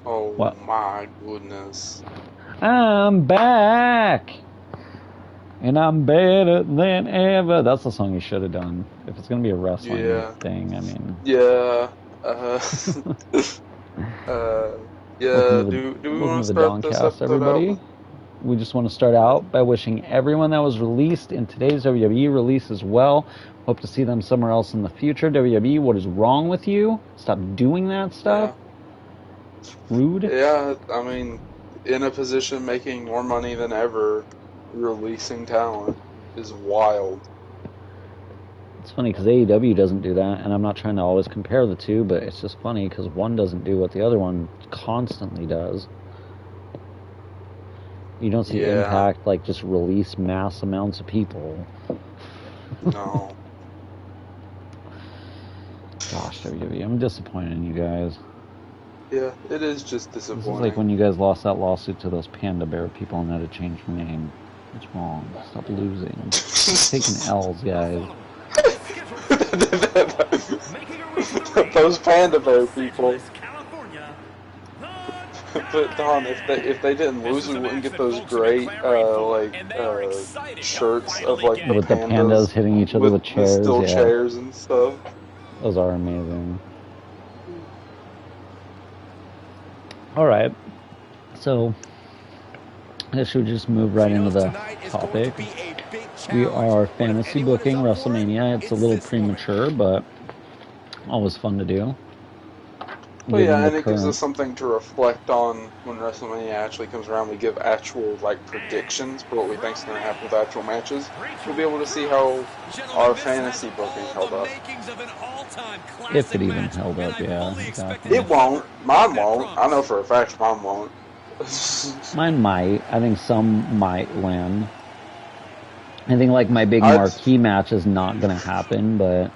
Oh What? my goodness. I'm back! And I'm better than ever. That's the song you should have done. If it's going to be a wrestling Yeah. thing, I mean. Yeah. Uh, uh, Welcome yeah. to the Do we welcome want to to the start this DawnCast, episode out with? everybody. We just want to start out by wishing everyone that was released in today's WWE release as well. Hope to see them somewhere else in the future. WWE, what is wrong with you? Stop doing that stuff. Yeah. Rude. Yeah. I mean, in a position making more money than ever, releasing talent is wild. It's funny because AEW doesn't do that, and I'm not trying to always compare the two, but it's just funny because one doesn't do what the other one constantly does. You don't see Yeah. Impact like just release mass amounts of people. No. Gosh, WWE, I'm disappointed in you guys. Yeah. It is just This is like disappointing. when you guys lost that lawsuit to those Panda Bear people and had to change your name. What's wrong? Stop losing. Stop taking L's, guys. Those panda bear people. But Don, if they didn't lose, we wouldn't get those great shirts of like the With the pandas pandas hitting each other with with the chairs, still yeah. chairs and stuff. Those are amazing. Alright. So, I guess we just move right into the topic. We are fantasy booking WrestleMania. It's a little premature, but always fun to do. But Given yeah, the and it gives us current. something to reflect on when WrestleMania actually comes around. We give actual like predictions for what we think is going to happen with actual matches. We'll be able to see how our fantasy booking held up. If it even held up, yeah, exactly. It won't. Mine won't. I know for a fact mine won't. Mine might. I think some might win. I think like my big I'd, marquee match is not going to happen, but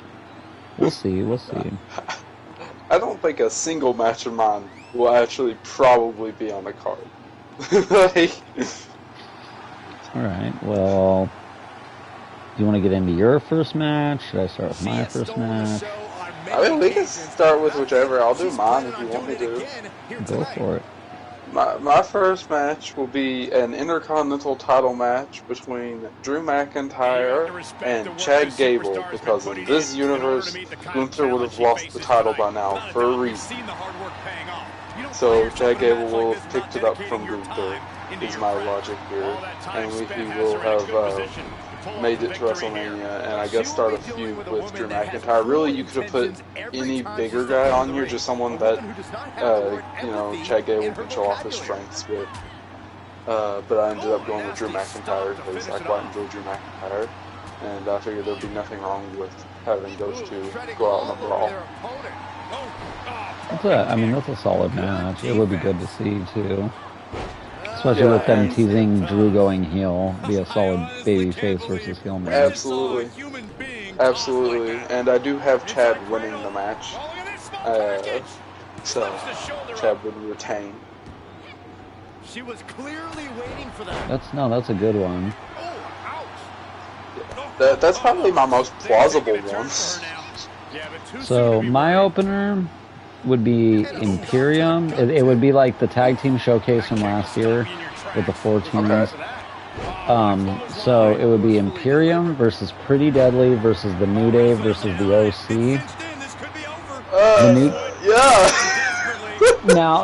we'll see. We'll see. I don't think a single match of mine will actually probably be on the card. Like, All right. Well, do you want to get into your first match? Should I start with my first match? I mean, we can start with whichever. I'll do mine if you want me to. Go for it. My first match will be an Intercontinental title match between Drew McIntyre and Chad Gable, because in this universe, Gunther would have lost the title by now for a reason. So Chad Gable will have picked it up from Gunther, is my logic here, and he will have made it to WrestleMania, and I guess start a feud with Drew McIntyre. Really, you could have put any bigger guy on here, just someone that, Chad Gable can show off his strengths with. But I ended up going with Drew McIntyre because I quite enjoy Drew McIntyre, and I figured there'd be nothing wrong with having those two go out in a brawl. That's a solid match. It would be good to see too. Especially Yeah, with them and teasing Drew going heel. Be a solid babyface versus heel match. absolutely, absolutely, and I do have Chad winning the match, so Chad would retain. She was clearly waiting for that. That's a good one. That's probably my most plausible one. So my opener would be Imperium. It would be like the tag team showcase from last year with the 4 teams. Okay. So it would be Imperium versus Pretty Deadly versus the New Day versus the OC. Yeah.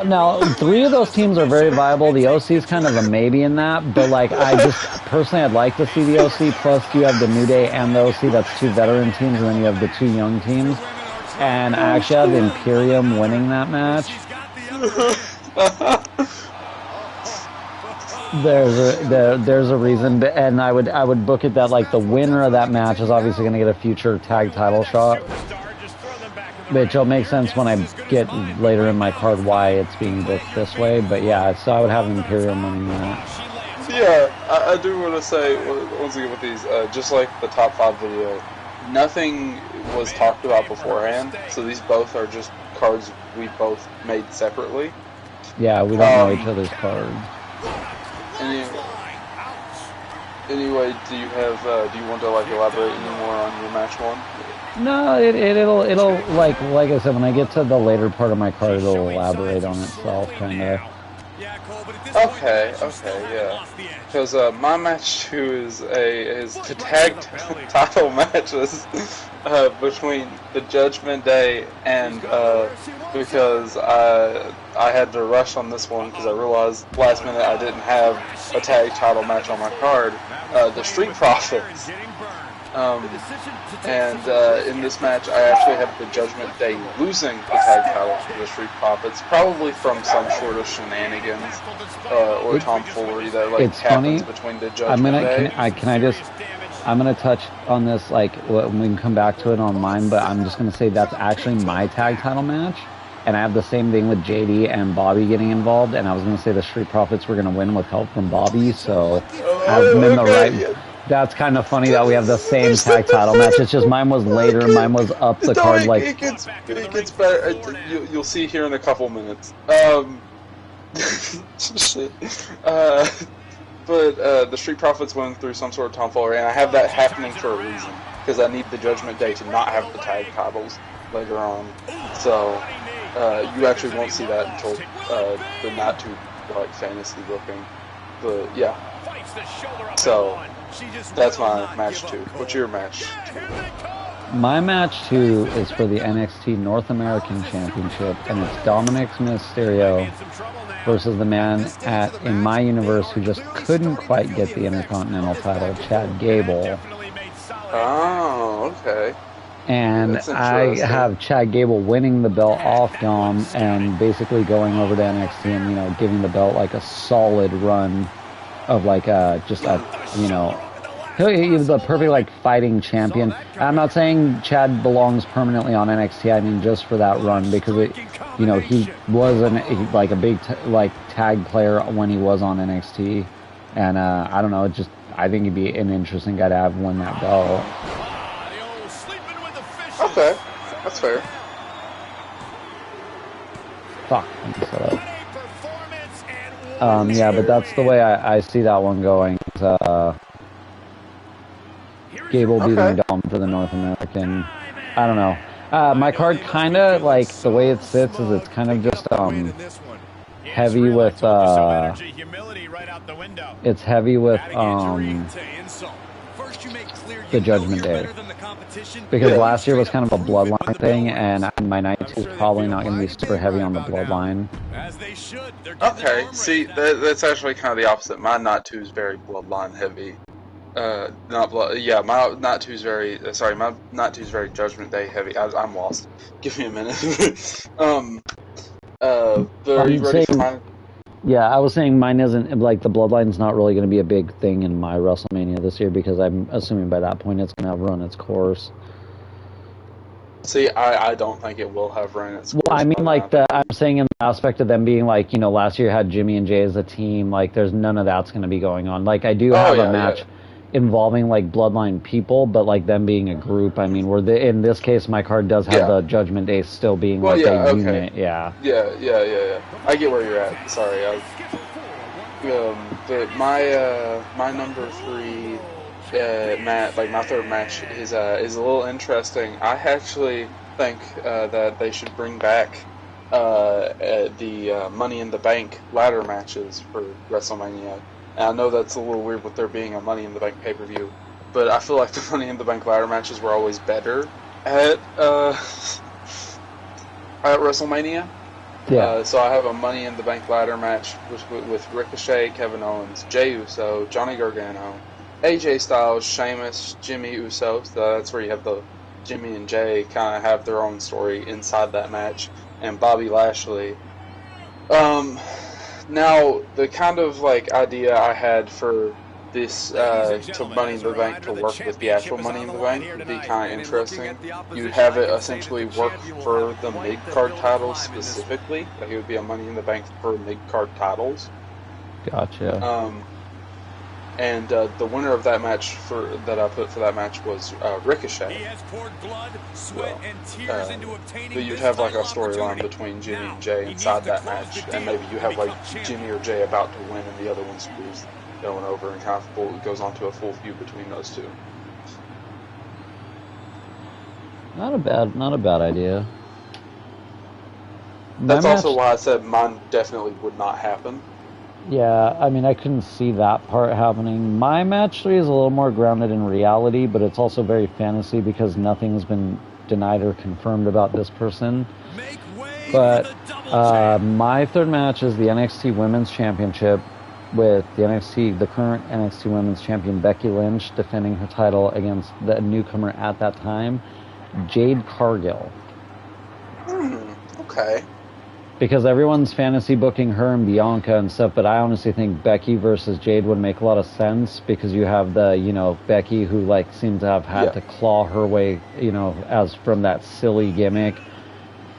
Now, 3 of those teams are very viable. The OC is kind of a maybe in that, but like I just personally, I'd like to see the OC. Plus, you have the New Day and the OC. That's 2 veteran teams, and then you have the 2 young teams. And I actually have Imperium winning that match. There's a reason, and I would book it that like the winner of that match is obviously going to get a future tag title shot, which will make sense when I get later in my card why it's being booked this way. But yeah, so I would have Imperium winning that. Yeah, I do want to say once again with these, just like the top 5 video, nothing was talked about beforehand, so these both are just cards we both made separately. Yeah, we don't know each other's cards. Anyway, do you want to like elaborate any more on your match one? No, it'll like I said, when I get to the later part of my card, it'll elaborate on itself, kind of. Okay, yeah. Because my match 2 is the tag title matches between the Judgment Day and because I had to rush on this one because I realized last minute I didn't have a tag title match on my card. The Street Profits. In this match, I actually have the Judgment Day losing the tag titles to the Street Profits, probably from some sort of shenanigans or tomfoolery that happens between the Judgment Day. I'm gonna touch on this we can come back to it on mine, but I'm just gonna say that's actually my tag title match, and I have the same thing with JD and Bobby getting involved, and I was gonna say the Street Profits were gonna win with help from Bobby, so I'm in the right. Yeah. That's kind of funny that we have the same tag title match. It's just mine was later. Mine was up the card. It gets better. You'll see here in a couple minutes. Shit. But the Street Profits went through some sort of tomfoolery, and I have that happening for a reason because I need the Judgment Day to not have the tag titles later on. So you actually won't see that until the not too fantasy looking. But yeah. So. That's my match 2. What's your match 2? My match 2 is for the NXT North American Championship, and it's Dominic Mysterio versus the man in my universe who just couldn't quite get the Intercontinental title, Chad Gable. Oh, okay. And I have Chad Gable winning the belt off Dom and basically going over to NXT and, giving the belt a solid run of he was the perfect fighting champion. I'm not saying Chad belongs permanently on NXT. I mean just for that run because he was a big tag player when he was on NXT, and I don't know. I think he'd be an interesting guy to have win that belt. Okay, that's fair. Fuck. Yeah, but that's the way I see that one going. Gable beating Dom for the North American. I don't know. My card kind of the way it sits is it's kind of just heavy with it's heavy with the Judgment Day because last year was kind of a bloodline thing, and my night 2 is probably not going to be super heavy on the bloodline. Okay, see that's actually kind of the opposite. My night 2 is very bloodline heavy. My night 2 is very Judgment Day heavy. I'm lost. Give me a minute. Are you ready for mine? Yeah, I was saying mine isn't the bloodline's not really going to be a big thing in my WrestleMania this year because I'm assuming by that point it's going to have run its course. See, I don't think it will have run its course. Well, I mean, I'm saying in the aspect of them being last year had Jimmy and Jay as a team. There's none of that's going to be going on. I do have a match involving bloodline people, but them being a group. I mean, in this case, my card does have the Judgment Day still being a unit. Yeah. Yeah. I get where you're at. Sorry, but my number 3 my third match is a little interesting. I actually think that they should bring back the Money in the Bank ladder matches for WrestleMania. And I know that's a little weird with there being a Money in the Bank pay-per-view, but I feel like the Money in the Bank ladder matches were always better at WrestleMania. Yeah. So I have a Money in the Bank ladder match with Ricochet, Kevin Owens, Jey Uso, Johnny Gargano, AJ Styles, Sheamus, Jimmy Uso. So that's where you have the Jimmy and Jay kind of have their own story inside that match, and Bobby Lashley. Now, the kind of idea I had for this to Money in the Bank to work with the actual Money in the Bank would be kind of interesting. You'd have it essentially work for the mid-card titles specifically. It would be a Money in the Bank for mid-card titles. Gotcha. And the winner of that match that I put for that match was Ricochet. But you'd have a storyline between Jimmy and Jay inside that match, and maybe you have Jimmy or Jay about to win and the other one's lose. going over and kind of goes on to a full feud between those two. Not a bad idea. That's also why I said mine definitely would not happen. Yeah, I mean, I couldn't see that part happening. My match 3 is a little more grounded in reality, but it's also very fantasy because nothing's been denied or confirmed about this person. But my third match is the NXT Women's Championship with the current NXT Women's Champion Becky Lynch defending her title against the newcomer at that time, Jade Cargill. Okay. Because everyone's fantasy booking her and Bianca and stuff, but I honestly think Becky versus Jade would make a lot of sense because you have the, Becky who, like, seems to have had to claw her way, as from that silly gimmick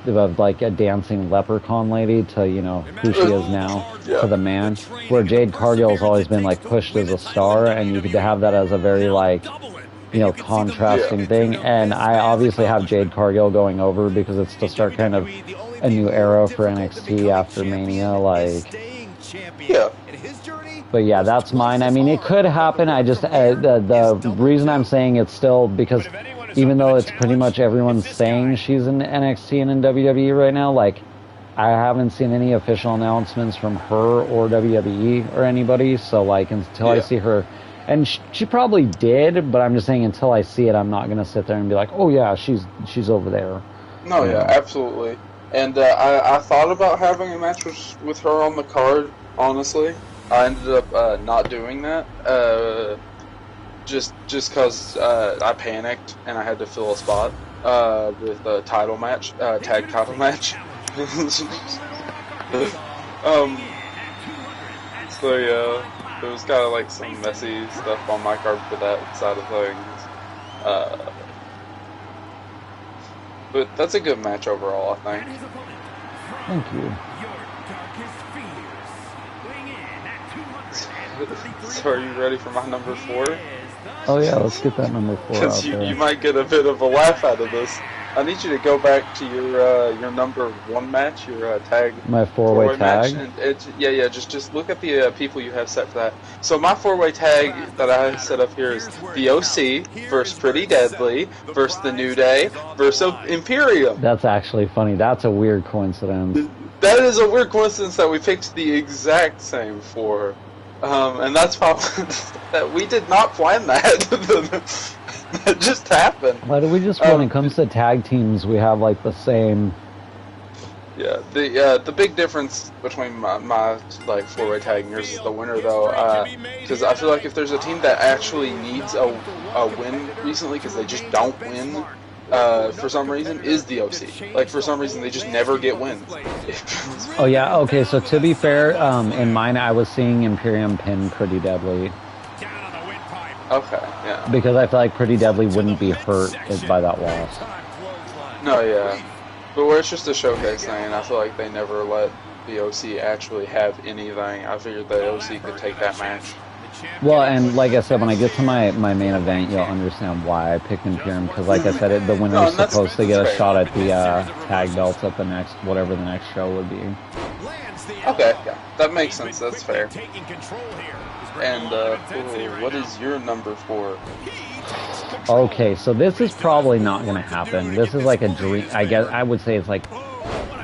of, like, a dancing leprechaun lady to, who she is now to the man. Where Jade Cargill's always been, like, pushed as a star, and you could have that as a very, like, contrasting thing. And I obviously have Jade Cargill going over because it's to start kind of a new era for NXT after Mania, like. Yeah. But yeah, that's mine. I mean, it could happen. I just the reason I'm saying it's still because even though it's pretty much everyone's saying she's in NXT and in WWE right now, like I haven't seen any official announcements from her or WWE or anybody. So like until I see her. And she probably did, but I'm just saying until I see it, I'm not going to sit there and be like, oh, yeah, she's over there. No, yeah, absolutely. And I thought about having a match with her on the card, honestly. I ended up not doing that, just because I panicked and I had to fill a spot with a title match, tag title match. So, yeah. There was kind of like some messy stuff on my card for that side of things. But that's a good match overall, I think. Thank you. So are you ready for my number 4? Oh yeah, let's get that number 4 out there. Because you might get a bit of a laugh out of this. I need you to go back to your number 1 match, your tag. My four-way tag. Match, and just look at the people you have set for that. So my 4-way tag that I have set up here is the OC versus Pretty Deadly versus the New Day versus Imperium. That's actually funny. That's a weird coincidence. That is a weird coincidence that we picked the exact same 4. And that's probably that we did not plan that. That just happened. Why do we just, when it comes to tag teams, we have like the same? Yeah, the big difference between my like 4-way tag and yours is the winner though, because I feel like if there's a team that actually needs a win recently because they just don't win for some reason, is the OC. Like for some reason they just never get wins. Oh yeah, okay. So to be fair, in mine I was seeing Imperium pin Pretty Deadly. Okay, yeah. Because I feel like Pretty Deadly wouldn't be hurt by that loss. No, yeah. But where it's just a showcase thing, and I feel like they never let the OC actually have anything. I figured the OC could take that match. Well, and like I said, when I get to my main event, you'll understand why I picked Imperium. Because like I said, the winner is supposed to get a shot at the tag belts at the next, whatever the next show would be. Okay, yeah. That makes sense. That's fair. And what is your number 4? Okay, so this is probably not going to happen. This is like a dream. I guess I would say it's like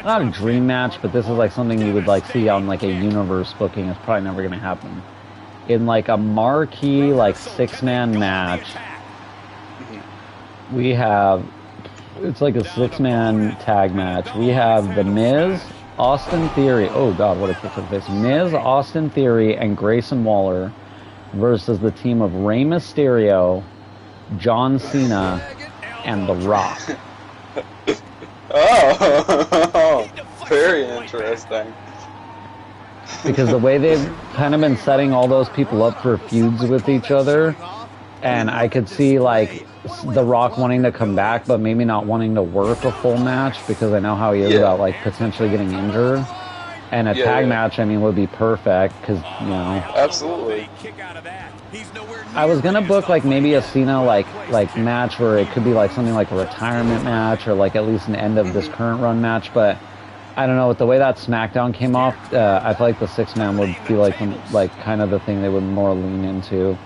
not a dream match, but this is like something you would like see on like a universe booking. It's probably never going to happen. In like a marquee like 6-man match, we have it's like a 6-man tag match. We have The Miz, Austin Theory. Oh God, what a picture of this! Miz, Austin Theory, and Grayson Waller versus the team of Rey Mysterio, John Cena, and The Rock. Oh, very interesting. Because the way they've kind of been setting all those people up for feuds with each other, and I could see like The Rock wanting to come back, but maybe not wanting to work a full match because I know how he is about like potentially getting injured. And a tag match, I mean, would be perfect because Absolutely. I was gonna book like maybe a Cena like match where it could be like something like a retirement match or like at least an end of this current run match, but I don't know, with the way that SmackDown came off, I feel like the 6-man would be like kind of the thing they would more lean into.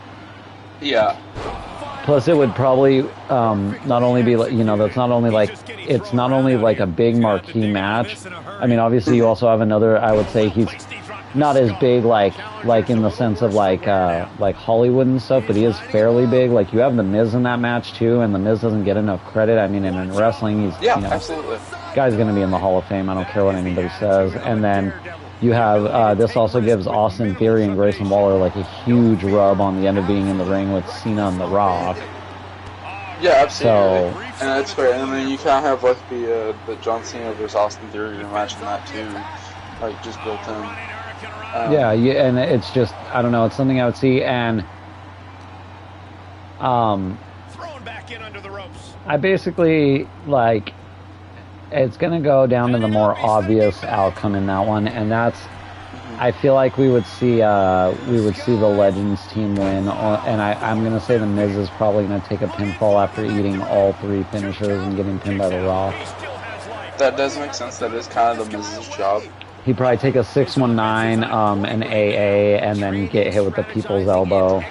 Yeah. Plus, it would probably not only be like, that's not only like it's not only like a big marquee match. I mean, obviously, you also have another. I would say he's not as big like in the sense of like Hollywood and stuff, but he is fairly big. Like you have the Miz in that match too, and the Miz doesn't get enough credit. I mean, in wrestling, he's absolutely. Guy's going to be in the Hall of Fame. I don't care what anybody says. And then you have this also gives Austin Theory and Grayson Waller like a huge rub on the end of being in the ring with Cena and The Rock. Yeah, absolutely. So, and that's fair. And then you kind of have like the John Cena versus Austin Theory match in that too, like just built in. Yeah, and it's just I don't know. It's something I would see, and thrown back in under the ropes. I basically like. It's going to go down to the more obvious outcome in that one, and that's I feel like we would see the Legends team win, and I'm going to say the Miz is probably going to take a pinfall after eating all 3 finishers and getting pinned by The Rock. That does make sense. That is kind of the Miz's job. He'd probably take a 619, an AA, and then get hit with the people's elbow.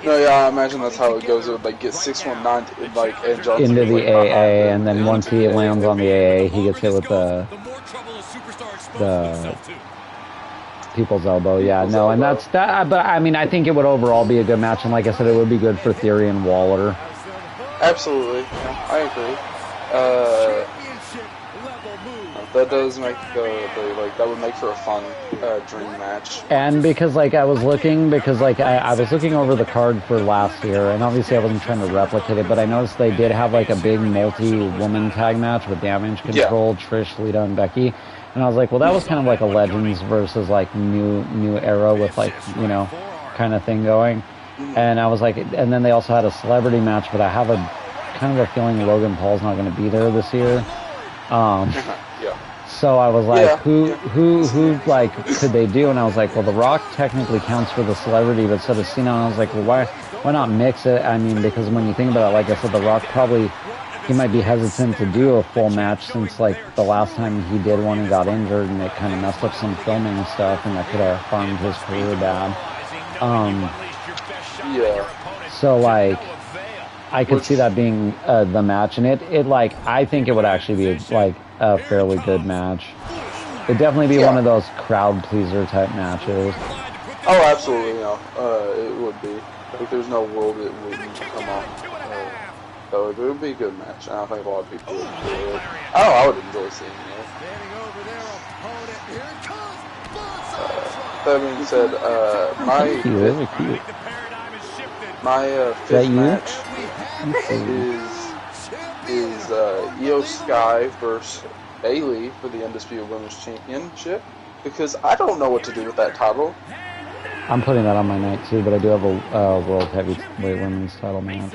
No, yeah, I imagine that's how it goes. It would like get 619 like into the AA, and then once he lands on the AA, he gets hit with the people's elbow. Yeah, no, and that's that. But I mean, I think it would overall be a good match, and like I said, it would be good for Theory and Waller. Absolutely, yeah, I agree. That does make that would make for a fun dream match. And because I was looking over the card for last year, and obviously I wasn't trying to replicate it, but I noticed they did have like a big multi-woman tag match with Damage Control, Trish, Lita, and Becky. And I was like, well, that was kind of like a Legends versus like new era with like kind of thing going. And I was like, and then they also had a celebrity match, but I have a kind of a feeling Logan Paul's not going to be there this year. So I was like, who like could they do? And I was like, well, The Rock technically counts for the celebrity, but so does Cena. And I was like, well, why not mix it? I mean, because when you think about it, like I said, The Rock he might be hesitant to do a full match since like the last time he did one and got injured, and it kind of messed up some filming stuff, and that could have harmed his career bad. So like, I could see that being the match, and it like I think it would actually be like a fairly good match. It'd definitely be one of those crowd pleaser type matches. Oh, absolutely, it would be. Like, there's no world it wouldn't come off. So it would be a good match, and I think a lot of people would enjoy it. I would enjoy seeing it. That being said, my fifth match is Io Sky versus Bayley for the Undisputed Women's Championship, because I don't know what to do with that title. I'm putting that on my night too, but I do have a World Heavyweight Women's title match.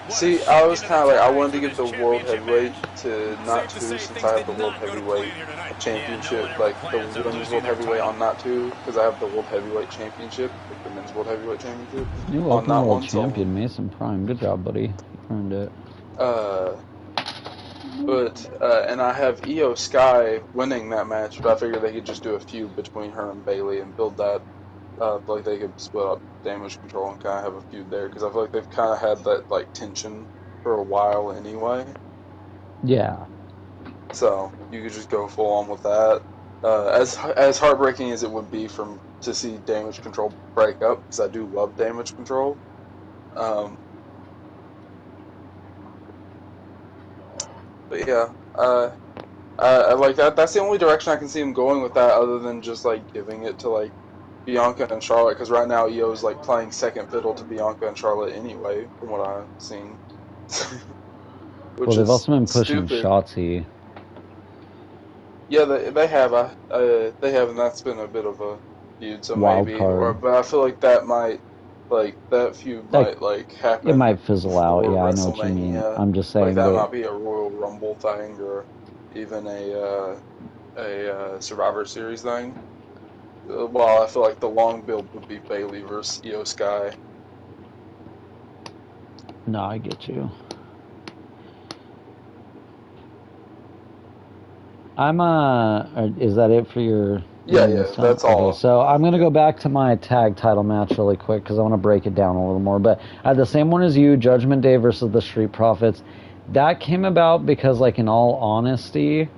See, I was kind of like, I wanted to give the World Heavyweight to Not2, since I have the World Heavyweight Championship, like the Women's World Heavyweight on Not2, because I have the World Heavyweight Championship, like the Men's World Heavyweight Championship. New Open World Champion, Mason Prime. Good job, buddy. You earned it. And I have Io Sky winning that match, but I figured they could just do a feud between her and Bayley and build that. Like they could split up Damage Control and kind of have a feud there, because I feel like they've kind of had that like tension for a while anyway. Yeah. So you could just go full on with that. As heartbreaking as it would be to see Damage Control break up, because I do love Damage Control. But yeah, I like that. That's the only direction I can see him going with that, other than just like giving it to like Bianca and Charlotte, because right now Io's like playing second fiddle to Bianca and Charlotte anyway, from what I've seen. Well, they've also been pushing Shotzi. Yeah, they have, and that's been a bit of a feud. So wild maybe, card. But I feel like that feud might happen. It might fizzle out. Yeah, I know what you mean. I'm just saying that might be a Royal Rumble thing, or even a Survivor Series thing. Well, I feel like the long build would be Bayley versus Io Sky. No, I get you. I'm is that it for your? Yeah, that's all. Okay, so I'm gonna go back to my tag title match really quick because I want to break it down a little more. But I had the same one as you, Judgment Day versus the Street Profits. That came about because, like, in all honesty,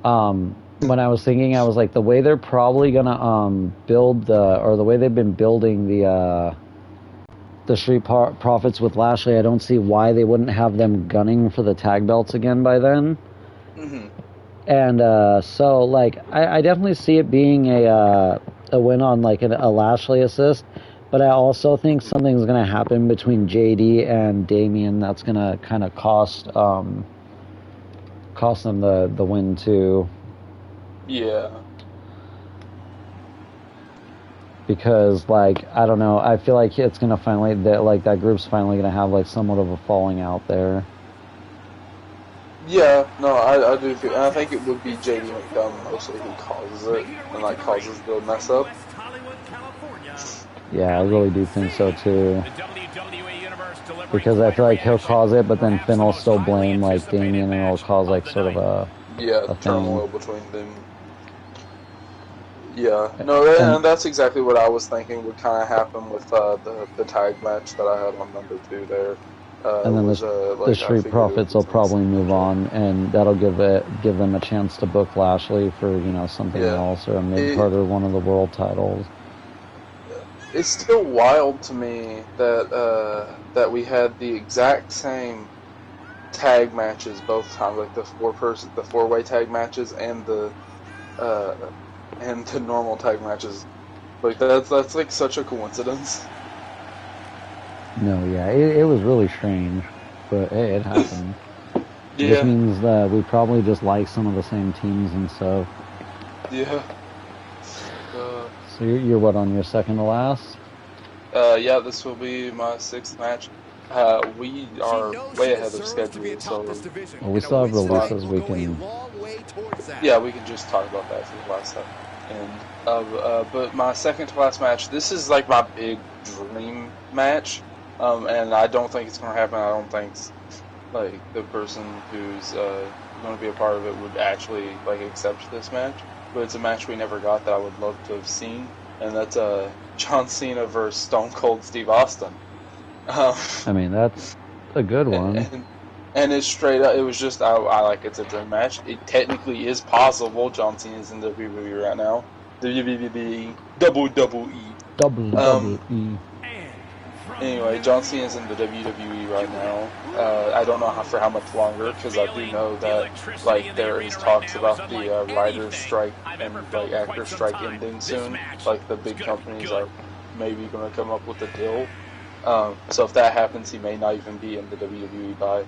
when I was thinking, I was like, the way they're probably gonna build the way they've been building the Street Profits with Lashley, I don't see why they wouldn't have them gunning for the tag belts again by then. Mm-hmm. And so, like, I definitely see it being a win on, like, a Lashley assist, but I also think something's going to happen between JD and Damian that's going to kind of cost them the win, too. Yeah. Because, like, I don't know, I feel like it's going to finally, that group's finally going to have, like, somewhat of a falling out there. Yeah, no, I do think, I think it would be JD McDonough mostly who causes it, and, like, causes the mess up. Yeah, I really do think so, too. Because I feel like he'll cause it, but then Finn will still blame, like, Damian, and it'll cause, like, sort of a turmoil between them. Yeah, no, and that's exactly what I was thinking would kind of happen with the tag match that I had on number 2 there. And then the Street Profits will probably move on, and that'll give them a chance to book Lashley for, you know, something else, or a mid-card or one of the world titles. It's still wild to me that we had the exact same tag matches both times, like the four-way tag matches and the normal tag matches. Like that's like such a coincidence. No, yeah, it was really strange, but hey, it happened. Yeah. This means that we probably just like some of the same teams and stuff. Yeah. So you're what, on your second to last? Yeah, this will be my 6th match. We are way ahead of schedule, so well, we still have releases we can. Yeah, we can just talk about that for the last time. And but my second to last match, this is like my big dream match. And I don't think it's going to happen. I don't think, like, the person who's going to be a part of it would actually, like, accept this match. But it's a match we never got that I would love to have seen, and that's John Cena versus Stone Cold Steve Austin. I mean, that's a good one. And it's straight up. It was just I like it's a dream match. It technically is possible. John Cena's in WWE right now. WWE. Anyway, John Cena's in the WWE right now. I don't know for how much longer, because I do know that, like, there is talks about the writer's strike and, like, actor strike ending soon. Like, the big companies are maybe going to come up with a deal. So if that happens, he may not even be in the WWE by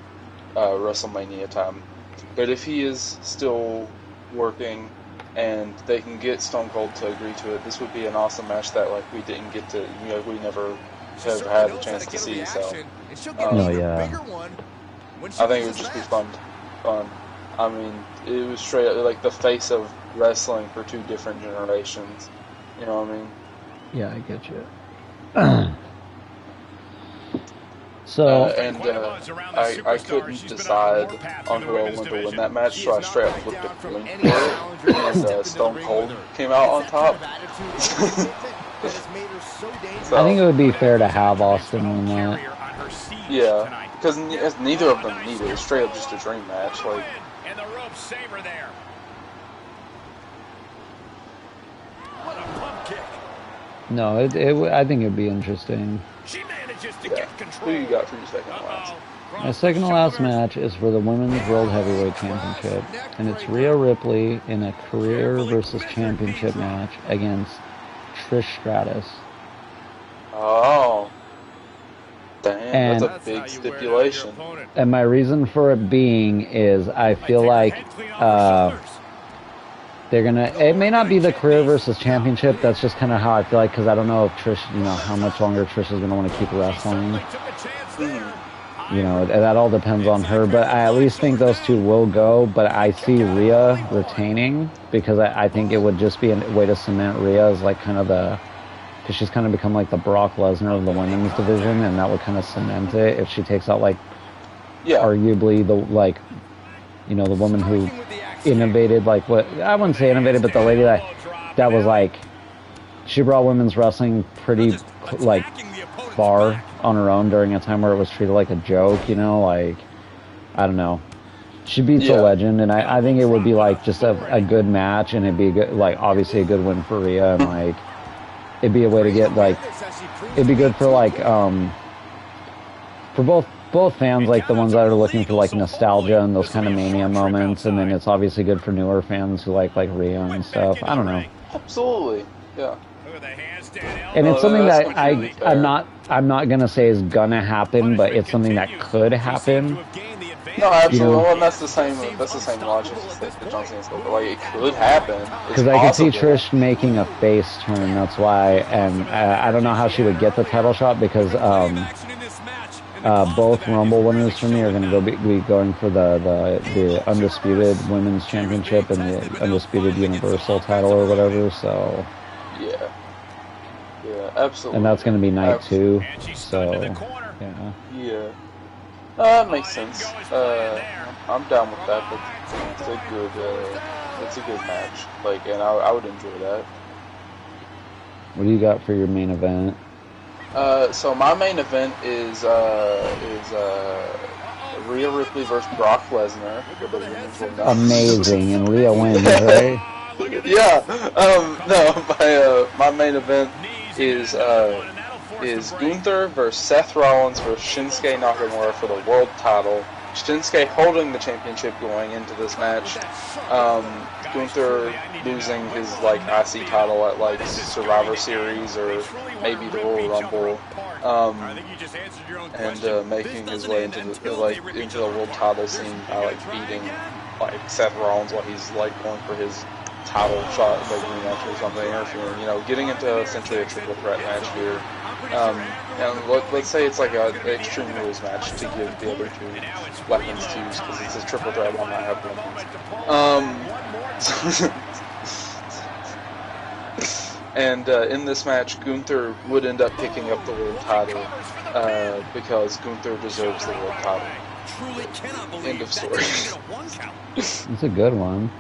WrestleMania time. But if he is still working and they can get Stone Cold to agree to it, this would be an awesome match that, like, we didn't get to, you know, we never have had a chance to see, so yeah. I think it would just be fun. I mean, it was straight up like the face of wrestling for 2 different generations. You know what I mean? Yeah, I get you. So I couldn't decide on who I wanted to win that match, so I straight up flipped a coin for it, and Stone Cold came out on top. So, I think it would be fair to have Austin win that. Yeah, because neither of them need it. It's straight up just a dream match. Like, and the rope saver there. What a pump kick. No, I think it'd be interesting. She manages to get control. Who you got for your second to last? My second to last match is for the Women's World Heavyweight Championship, and it's Rhea Ripley in a career versus championship match against Trish Stratus. Oh. Damn, that's a big stipulation. And my reason for it being is I feel like they're going to... It may not be the career versus championship. That's just kind of how I feel like, because I don't know if Trish, you know, how much longer Trish is going to want to keep wrestling. You know, that all depends on her. But I at least think those two will go. But I see Rhea retaining, because I think it would just be a way to cement Rhea as like kind of the... Because she's kind of become like the Brock Lesnar of the women's division, and that would kind of cement it if she takes out, like, arguably the, like, you know, the woman who innovated, like what I wouldn't say innovated, but the lady that was like, she brought women's wrestling pretty like far on her own during a time where it was treated like a joke, you know, like I don't know. She beats a legend, and I think it would be like just a good match, and it'd be a good, like obviously a good win for Rhea, and like it'd be a way to get like, it'd be good for like for both fans, like the ones that are looking for like nostalgia and those kind of Mania moments, and then it's obviously good for newer fans who like Rhea and stuff. I don't know. Absolutely, yeah. And it's something that I'm not gonna say is gonna happen, but it's something that could happen. No, absolutely. You know? Well, and that's the same logic that John Cena's got. Like, it could happen. Because I could see Trish making a face turn. That's why, and I don't know how she would get the title shot because both Rumble winners for me are going to be going for the undisputed women's championship and the undisputed universal title or whatever. So yeah, absolutely. And that's going to be night 2. So yeah. Yeah. That makes sense. I'm down with that. It's a good match. Like, and I would enjoy that. What do you got for your main event? So my main event is Rhea Ripley versus Brock Lesnar. Amazing, and Rhea wins, right? Yeah. No, my main event is Gunther versus Seth Rollins versus Shinsuke Nakamura for the world title. Shinsuke holding the championship going into this match. Gunther losing his like IC title at like Survivor Series or maybe the Royal Rumble, and making his way into the world title scene by like beating like Seth Rollins while he's like going for his title shot, like rematch or something, or you know, getting into essentially a triple threat match here. And let's say it's like an Extreme Rules match to give the other two weapons to use, because it's a triple threat, one might have weapons. And in this match, Gunther would end up picking up the world title because Gunther deserves the world title. End of story. It's a good one.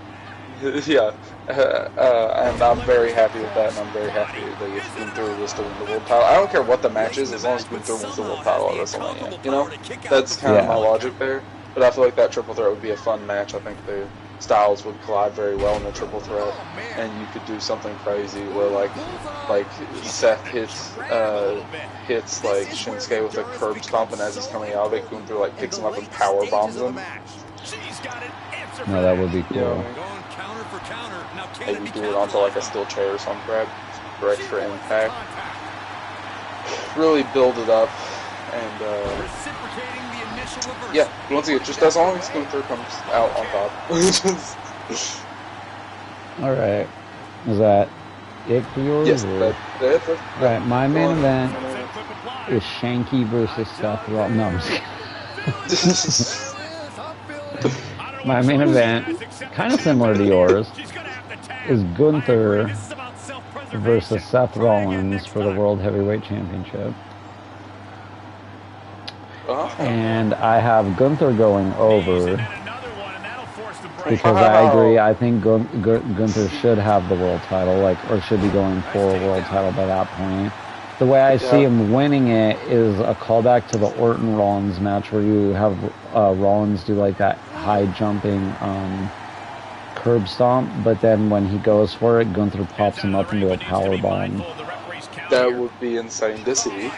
Yeah, and I'm very happy with that, and I'm very happy that if Gunther was to win the world title, I don't care what the match is, as long as Gunther wins the world title at WrestleMania. You know, that's kind of my logic there. But I feel like that triple threat would be a fun match. I think the styles would collide very well in the triple threat, and you could do something crazy where like Seth hits like Shinsuke with a curb stomp, and as he's coming out of it, Gunther like picks him up and power bombs him. No, that would be cool. You know, maybe do it onto like a steel chair or something for extra impact. Really build it up, and yeah, once again, just as long as Gunther comes out on top. Alright. Is that it for yours? Yes, that's right, my main event is Shanky versus Seth Rollins. No, I'm just kidding. My main event, kind of similar to yours, is Gunther versus Seth Rollins for the World Heavyweight Championship. And I have Gunther going over because I agree. I think Gunther should have the world title, or should be going for a world title by that point. The way I see him winning it is a callback to the Orton-Rollins match where you have Rollins do like that high jumping curb stomp, but then when he goes for it, Gunther pops him up into a power bomb. That would be insane to see. You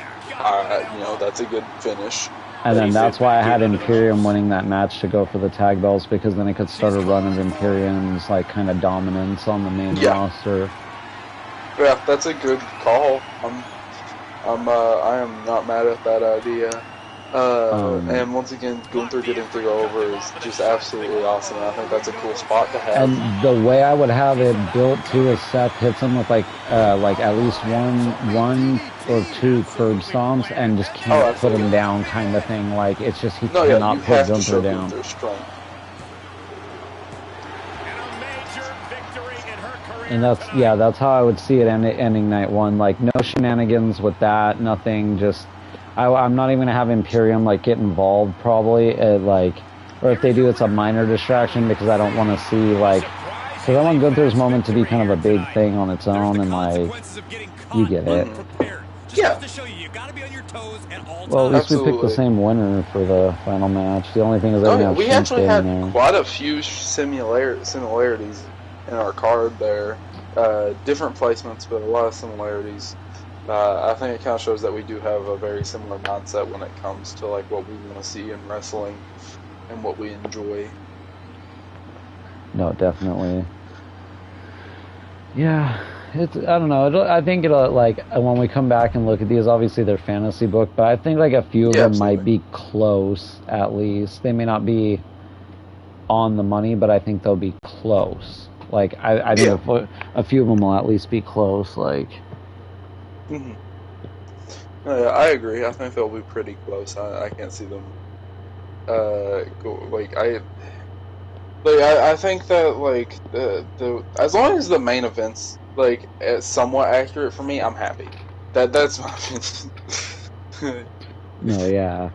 know, that's a good finish. And then that's why I had Imperium winning that match to go for the tag belts, because then it could start a run of Imperium's like kind of dominance on the main roster. Yeah, that's a good call. I am not mad at that idea. And once again, Gunther getting to go over is just absolutely awesome. I think that's a cool spot to have. And the way I would have it built too is Seth hits him with like at least one or two curb stomps and just can't put him down, kind of thing. Like it's just he cannot put Gunther down. And that's how I would see it ending night 1. Like no shenanigans with that, nothing. Just I'm not even gonna have Imperium like get involved probably. or if they do, it's a minor distraction because I don't want to see like, because I want Gunther's moment to be kind of a big thing on its own, and like, you get it. Yeah. Well, at least we picked the same winner for the final match. The only thing is that we actually had quite a few similarities in our card there. Different placements, but a lot of similarities. I think it kind of shows that we do have a very similar mindset when it comes to like what we want to see in wrestling and what we enjoy. No, definitely. Yeah, it's, I don't know. I think it'll, like, when we come back and look at these, obviously they're fantasy book, but I think like a few of them might be close at least. They may not be on the money, but I think they'll be close. Like, I think a few of them will at least be close, like. Mm-hmm. No, yeah, I agree. I think they'll be pretty close. I can't see them go, like, I think that like the as long as the main events like is somewhat accurate for me, I'm happy. That's my opinion. No, yeah.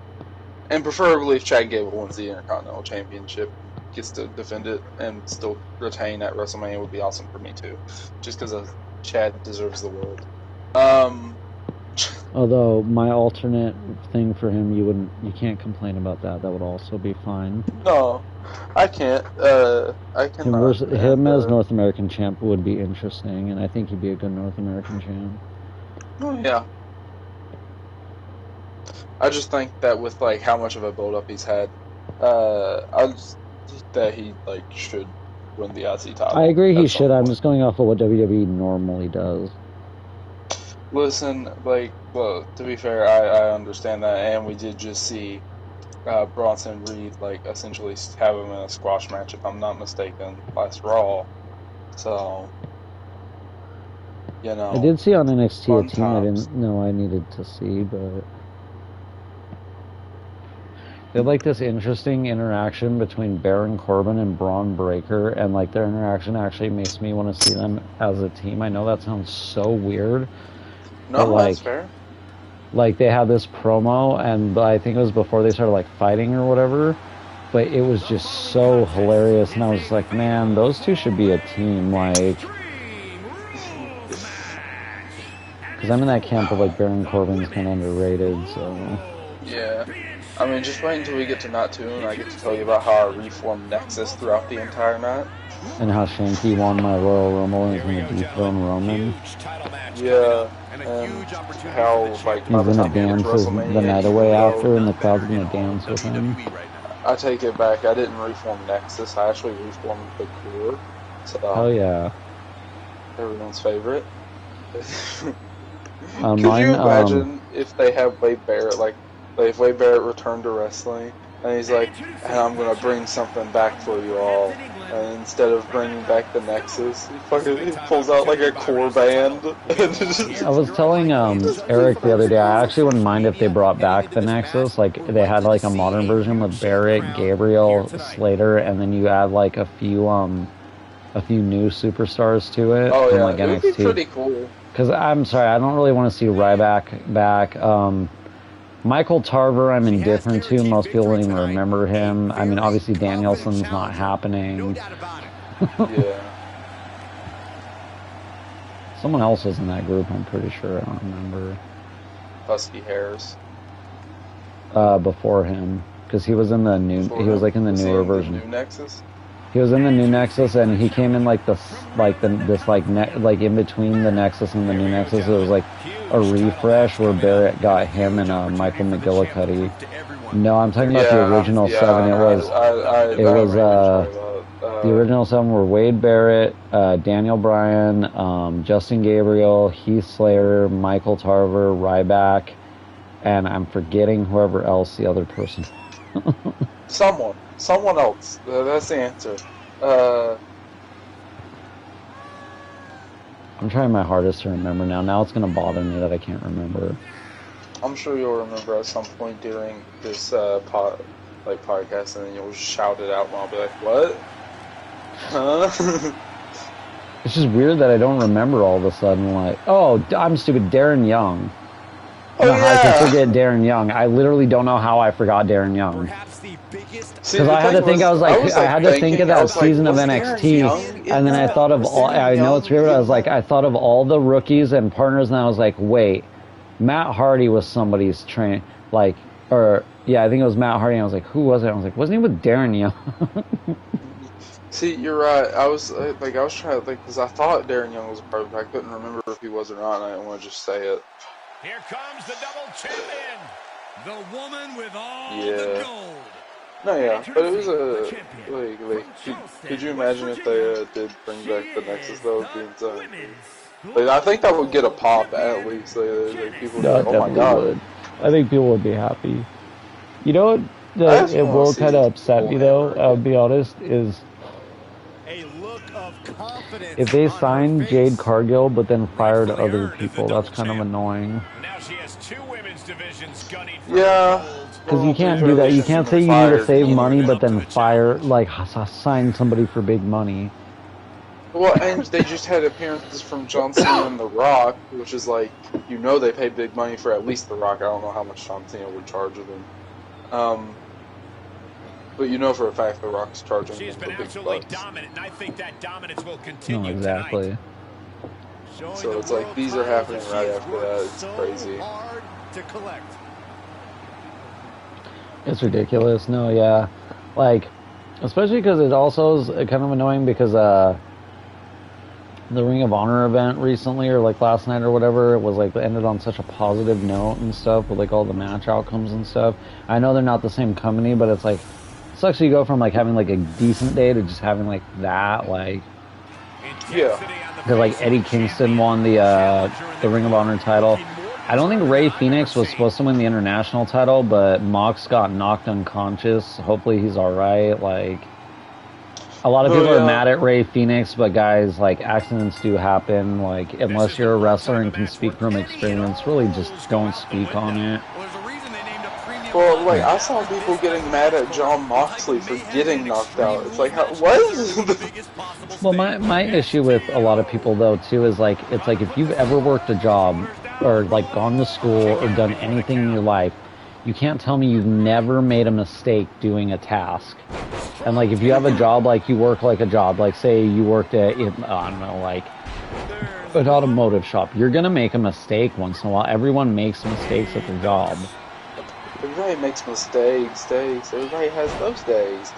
And preferably if Chad Gable wins the Intercontinental Championship, gets to defend it and still retain at WrestleMania would be awesome for me too. Just because Chad deserves the world. Although my alternate thing for him, you can't complain about that. That would also be fine. No, I can't. I cannot. Him as North American champ would be interesting, and I think he'd be a good North American champ. Oh yeah. I just think that with like how much of a build up he's had, I just think that he like should win the IC title. I agree he should. I'm just going off of what WWE normally does. Listen, like, well, to be fair, I understand that, and we did just see Bronson Reed, like, essentially have him in a squash match, if I'm not mistaken, last Raw. So, you know. I did see on NXT a team I didn't know I needed to see, but they had, like, this interesting interaction between Baron Corbin and Braun Breaker, and, like, their interaction actually makes me want to see them as a team. I know that sounds so weird. No, like, that's fair. Like, they had this promo, and I think it was before they started, like, fighting or whatever, but it was just so hilarious, and I was like, man, those two should be a team, like, because I'm in that camp of, like, Baron Corbin's kind of underrated, so. Yeah. I mean, just wait until we get to Night 2, and I get to tell you about how I reformed Nexus throughout the entire night. And how Shanky won my Royal Rumble and is going to dethrone Roman. Yeah. And how, like, he's going to dance the night away after, and the crowd's going to dance with him. I take it back. I didn't reform Nexus. I actually reformed the Core. So, oh, yeah. Everyone's favorite. Could mine, you imagine if they have Wade Barrett, like, if Wade Barrett returned to wrestling, and he's like, and I'm going to bring something back for you all. And instead of bringing back the Nexus, he pulls out like a core band. I was telling Eric the other day, I actually wouldn't mind if they brought back the Nexus. Like, they had like a modern version with Barrett, Gabriel, Slater, and then you add like a few new superstars to it. Oh, from, yeah, like, it would be NXT. pretty cool. Because I'm sorry, I don't really want to see Ryback back. Michael Tarver, I'm indifferent to. Most people don't even remember him. I mean, obviously Danielson's not happening. Yeah. Someone else was in that group, I'm pretty sure. I don't remember. Husky Harris. Before him, because he was in the new. He was like in the newer version. The new Nexus. He was in the new Nexus, and he came in like this in between the Nexus and the new Nexus. It was like a refresh where Barrett got him and Michael McGillicuddy. No, I'm talking about the original 7. The original 7 were Wade Barrett, Daniel Bryan, Justin Gabriel, Heath Slater, Michael Tarver, Ryback, and I'm forgetting whoever else the other person. Someone else. That's the answer. I'm trying my hardest to remember now. Now it's going to bother me that I can't remember. I'm sure you'll remember at some point during this podcast, and then you'll shout it out, and I'll be like, "What? Huh?" It's just weird that I don't remember all of a sudden. Like, oh, I'm stupid. Darren Young. Oh, yeah. I can forget Darren Young. I literally don't know how I forgot Darren Young. the biggest. Because I had to think, I had to think of that season of NXT, and then I thought of all, I know it's weird, I thought of all the rookies and partners, and I was like, wait, Matt Hardy was somebody's I think it was Matt Hardy, and I was like, who was it? I was like, wasn't he with Darren Young? See, you're right. I was trying to think, because I thought Darren Young was a part of it. I couldn't remember if he was or not, and I didn't want to just say it. Here comes the double champion, the woman with all the gold. No, yeah, but it was could you imagine if they did bring back the Nexus? That would be insane. I think that would get a pop at least. People would be like, oh my god. Would. I think people would be happy. You know what? It will kind of upset me though. I'll be honest. Is if they signed Jade Cargill but then fired other people, that's kind of annoying. Now she has two women's divisions gunning for because you can't do that. You can't say you need to save money but then sign somebody for big money. Well, and they just had appearances from John Cena and The Rock, which is they pay big money for at least The Rock. I don't know how much John Cena would charge them. But for a fact The Rock's charging them the big bucks. Dominant, and I think that dominance will continue exactly. So it's these are happening right after that. It's crazy. Hard to collect. It's ridiculous. No, yeah. Especially because it also is kind of annoying because the Ring of Honor event recently, or last night or whatever, it was it ended on such a positive note and stuff with all the match outcomes and stuff. I know they're not the same company, but it's sucks you go from having a decent day to just having that because Eddie Kingston won the Ring of Honor title. I don't think Rey Fenix was supposed to win the international title, but Mox got knocked unconscious. Hopefully he's alright. A lot of people are mad at Rey Fenix, but guys, accidents do happen. Unless you're a wrestler and can speak from experience, really just don't speak on it. Well, I saw people getting mad at Jon Moxley for getting knocked out. It's what? Well, my issue with a lot of people, though, too, is, it's if you've ever worked a job or, gone to school or done anything in your life, you can't tell me you've never made a mistake doing a task. And, if you have a job, you work a job, say you worked at, I don't know, an automotive shop, you're going to make a mistake once in a while. Everyone makes mistakes at their job. Everybody makes mistakes, days. Everybody has those days.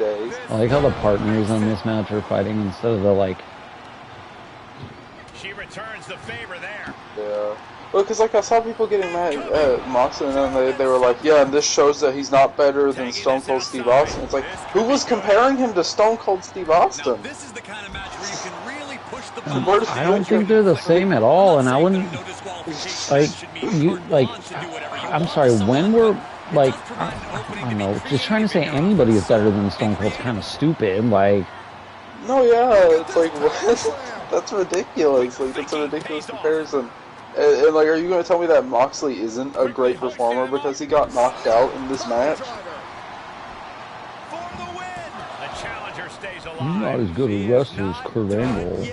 I like how the partners on this match are fighting instead of the, She returns the favor there. Yeah. Well, because, I saw people getting mad at Moxley, and then they were like, yeah, and this shows that he's not better than Stone Cold Steve Austin. It's who was comparing him to Stone Cold Steve Austin? This is the kind of match where you can really push the I don't think they're the same at all, and I wouldn't, I'm sorry, when we're, I don't know, just trying to say anybody is better than Stone Cold's kind of stupid, No, yeah, it's what? That's ridiculous. That's a ridiculous comparison. And are you going to tell me that Moxley isn't a great performer because he got knocked out in this match? He's not as good a wrestler as Kurt Angle.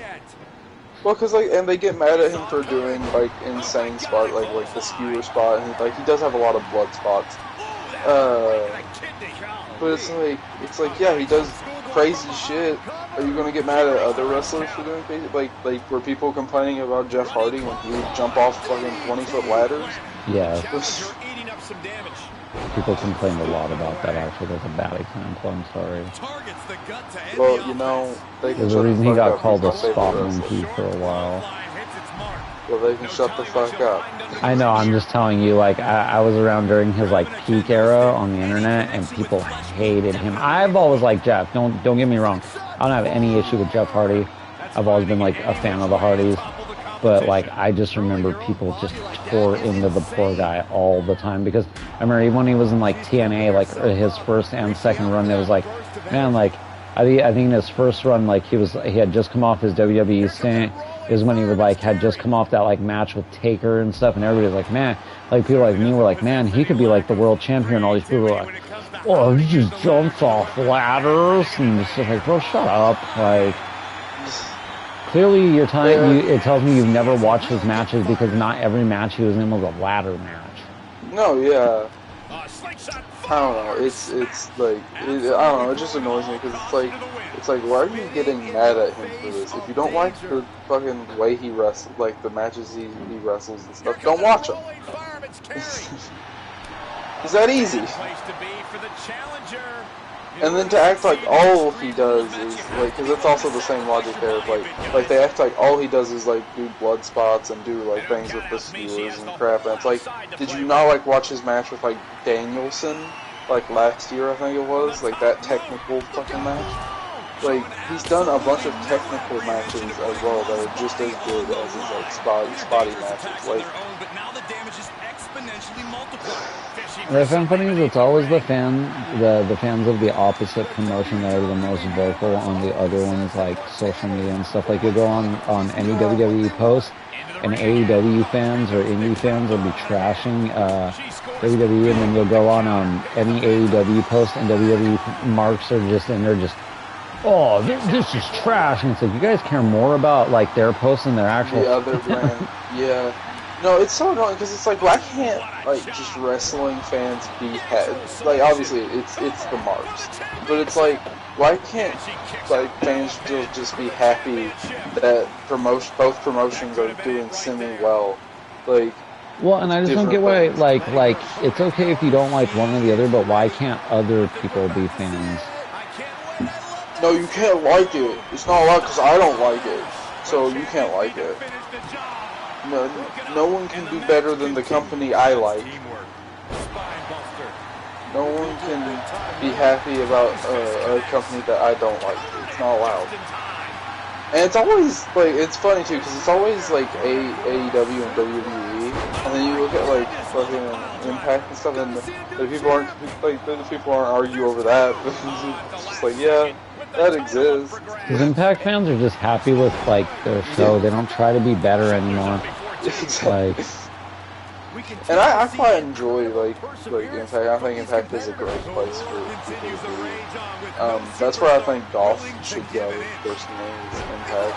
Well, because and they get mad at him for doing insane spot, the skewer spot, and he does have a lot of blood spots. But it's yeah, he does crazy shit. Are you gonna get mad at other wrestlers for doing crazy? Were people complaining about Jeff Hardy when he would jump off 20-foot ladders? Yeah. People complained a lot about that. Actually, that's a bad example. I'm sorry. Well, there's a reason he got called a spot monkey for a while. Well, they can shut the fuck up. I know. I'm just telling you. I was around during his peak era on the internet, and people hated him. I've always liked Jeff. Don't get me wrong. I don't have any issue with Jeff Hardy. I've always been a fan of the Hardys. But I just remember people just tore into the poor guy all the time, because I remember even when he was in TNA, his first and second run, it was man, I think in his first run, he had just come off his WWE stint. Is when he would had just come off that match with Taker and stuff, and everybody was man, people like me were man, he could be the world champion, and all these people were oh, he just jumps off ladders, and it's just bro, shut up, Clearly, it tells me you've never watched his matches, because not every match he was in was a ladder match. No, yeah. I don't know. It's like I don't know. It just annoys me because it's like why are you getting mad at him for this? If you don't like the fucking way he wrestles, like the matches he wrestles and stuff, don't watch him. It's that easy. And then to act like all he does is like, because it's also the same logic there. Like they act like all he does is like do blood spots and do like things with the skewers and crap. And it's like, did you not like watch his match with like Danielson, like last year I think it was, like that technical fucking match? Like he's done a bunch of technical matches as well that are just as good as his like spotty matches. Like. The funny is, it's always the fans of the opposite promotion that are the most vocal on the other ones, like social media and stuff. Like you go on any WWE post, and AEW fans or indie fans will be trashing WWE, and then you'll go on any AEW post, and WWE marks are just in there just, oh, this is trash, and it's like you guys care more about like their posts than their actual. The other brand, yeah. No, it's so annoying because it's like, why can't like just wrestling fans be like obviously it's the marks, but it's like why can't like fans just be happy that both promotions are doing semi well, like. Well, and I just don't get why like it's okay if you don't like one or the other, but why can't other people be fans? No, you can't like it. It's not allowed because I don't like it, so you can't like it. No one can be better than the company I like. No one can be happy about a company that I don't like. It's not allowed. And it's always, like, it's funny too, because it's always, like, AEW and WWE, and then you look at, like, fucking Impact and stuff, and the people aren't argue over that. It's just like, yeah, that exists. Because Impact fans are just happy with, like, their show. They don't try to be better anymore. Exactly. Like, and I quite enjoy, like Impact. I think Impact is a great place for people to be. That's where I think Dolph should go, personally, is Impact.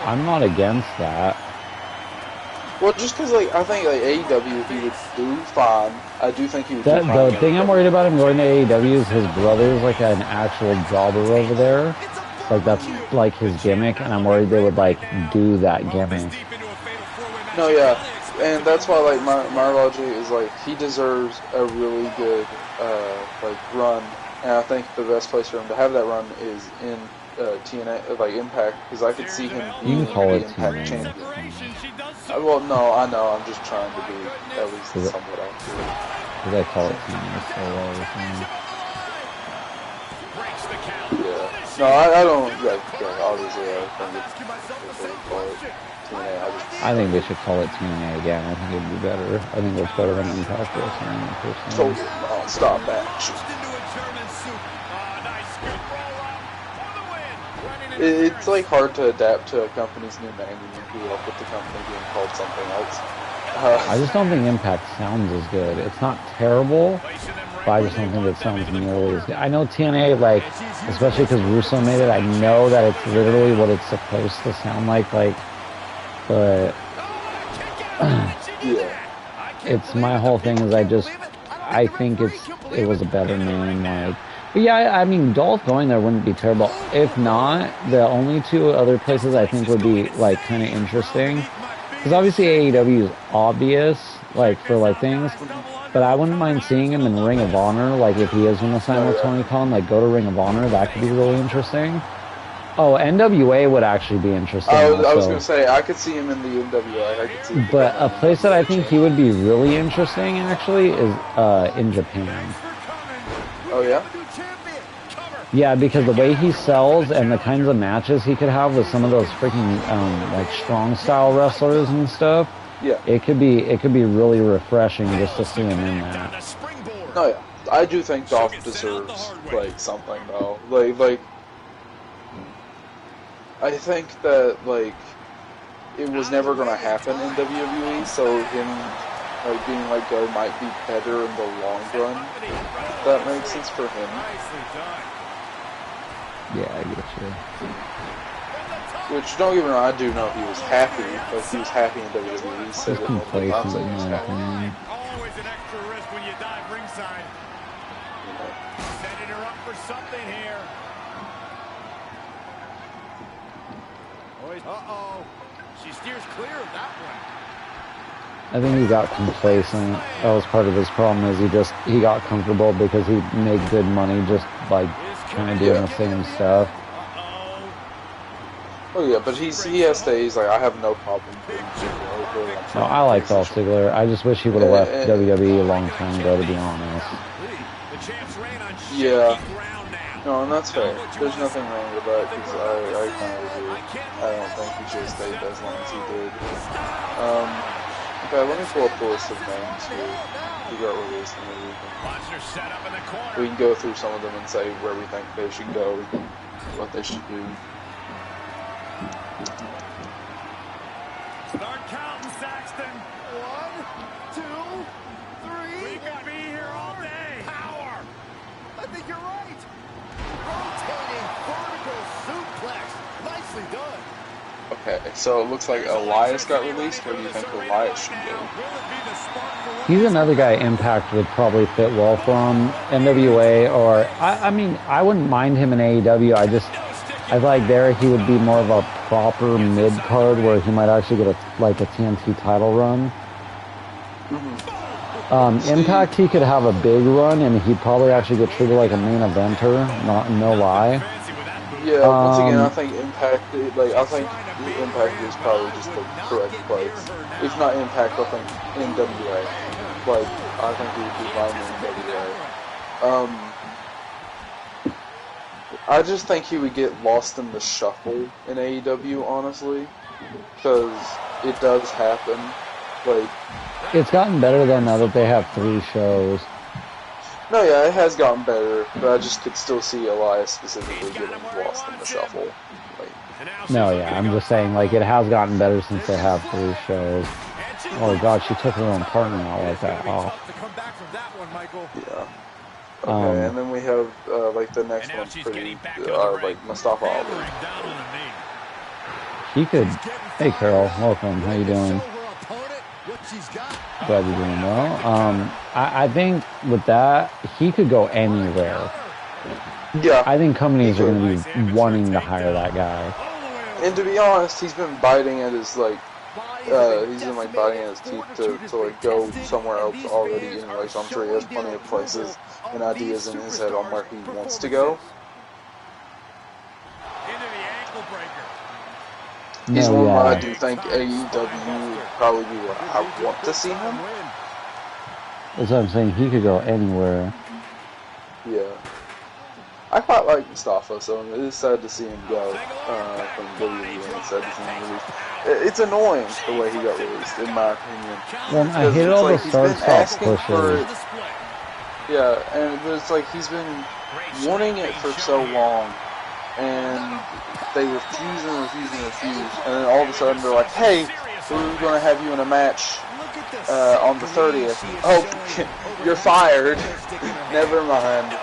I'm not against that. Well, just because, like, I think, like, AEW, he would do fine. I do think he would do fine. The thing I'm worried about him going to AEW is his brother's, like, an actual jobber over there. Like, that's, like, his gimmick, and I'm worried they would, like, do that gimmick. No, yeah. And that's why, like, my logic is, like, he deserves a really good, like, run. And I think the best place for him to have that run is in TNA, like, Impact, because I could see him being the Impact champion. Well, no, I know, I'm just trying to be at least somewhat accurate. Because I call it TNA so well with me. Yeah. No, I don't, obviously, I think if they call it TNA, I think they should call it TNA again. I think it'd be better. I think it's better than Impact Wrestling, personally. Total non-stop match. It's like hard to adapt to a company's new name and you grew up with the company being called something else. I just don't think Impact sounds as good. It's not terrible, but I just don't think it sounds nearly as good. I know TNA, like, especially because Russo made it, I know that it's literally what it's supposed to sound like, but yeah. It's my whole thing is I think it was a better name, like. But yeah, I mean, Dolph going there wouldn't be terrible. If not, the only two other places I think would be, like, kind of interesting. Because obviously AEW is obvious, like, for, like, things. But I wouldn't mind seeing him in Ring of Honor, like, if he is going to sign with Tony Khan, like, go to Ring of Honor. That could be really interesting. Oh, NWA would actually be interesting. I was going to say, I could see him in the NWA. I could see him. But a place that I think he would be really interesting, actually, is in Japan. Oh, yeah? Yeah, because the way he sells and the kinds of matches he could have with some of those freaking like strong style wrestlers and stuff. Yeah. It could be really refreshing just to see him in that. Oh yeah, I do think Dolph deserves like something though. Like I think that like it was never gonna happen in WWE, so him like being let go might be better in the long run. If that makes sense for him. Yeah, I get you. Which, don't get me wrong, I do know he was happy. Like, he was happy in WWE. He said He's it multiple times that he was happy. Always an extra risk when you dive ringside. Setting her up for something here. Uh-oh. She steers clear of that one. I think he got complacent. That was part of his problem. Is he got comfortable because he made good money just like kind of doing the same stuff. Oh yeah, but he has to. He's like, I have no problem doing Ziggler. No, I like Dolph Ziggler. I just wish he would have left WWE a long time ago, to be honest. Yeah. No, and that's fair. There's nothing wrong with that, because I kind of agree. I don't think he should have stayed as long as he did. Okay, let me pull up the list of names who got released in the weekend. We can go through some of them and say where we think they should go, what they should do. Start counting, Saxton. 1, 2, 3. We could be here all day. Power. I think you're right. Rotating vertical suplex. Nicely done. Okay, so it looks like Elias got released. Where do you think Elias should go? He's another guy Impact would probably fit well from NWA, or I mean, I wouldn't mind him in AEW. I like there he would be more of a proper mid card where he might actually get a TNT title run. Impact, he could have a big run and he'd probably actually get treated like a main eventer. No lie. Yeah, once again, I think Impact is probably just the correct place. If not Impact, I think NWA. Like, I think he would be fine in NWA. I just think he would get lost in the shuffle in AEW, honestly, because it does happen. Like, it's gotten better though now that they have 3 shows. No, yeah, it has gotten better, but I just could still see Elias specifically getting lost in the shuffle. Like, no, yeah, I'm just saying, like, it has gotten better since they have 3 shows. Oh god, she took her own partner out like that. Oh. Yeah. Okay, and then we have, like, the next one's pretty, like, Mustafa Ali. He could... Hey, Carol. Welcome. How you doing? Glad you're doing well. I think with that, he could go anywhere. Yeah. I think companies are going to be wanting to hire that guy. And to be honest, he's been biting at his, like, biting at his teeth to like, go somewhere else already anyway, so I'm sure he has plenty of places and ideas in his head on where he wants to go. He's one where I do think AEW would probably be where I want to see him. That's what I'm saying, he could go anywhere. Yeah. I quite like Mustafa, so it is sad to see him go from WWE, and it's sad to see him released. It's annoying the way he got released, in my opinion. Well, I hate all the start-stop pushes. Yeah, and it's like he's been wanting it for so long, and they refuse and refuse and refuse, and then all of a sudden they're like, hey, we're going to have you in a match on the 30th. Oh, you're fired. Never mind.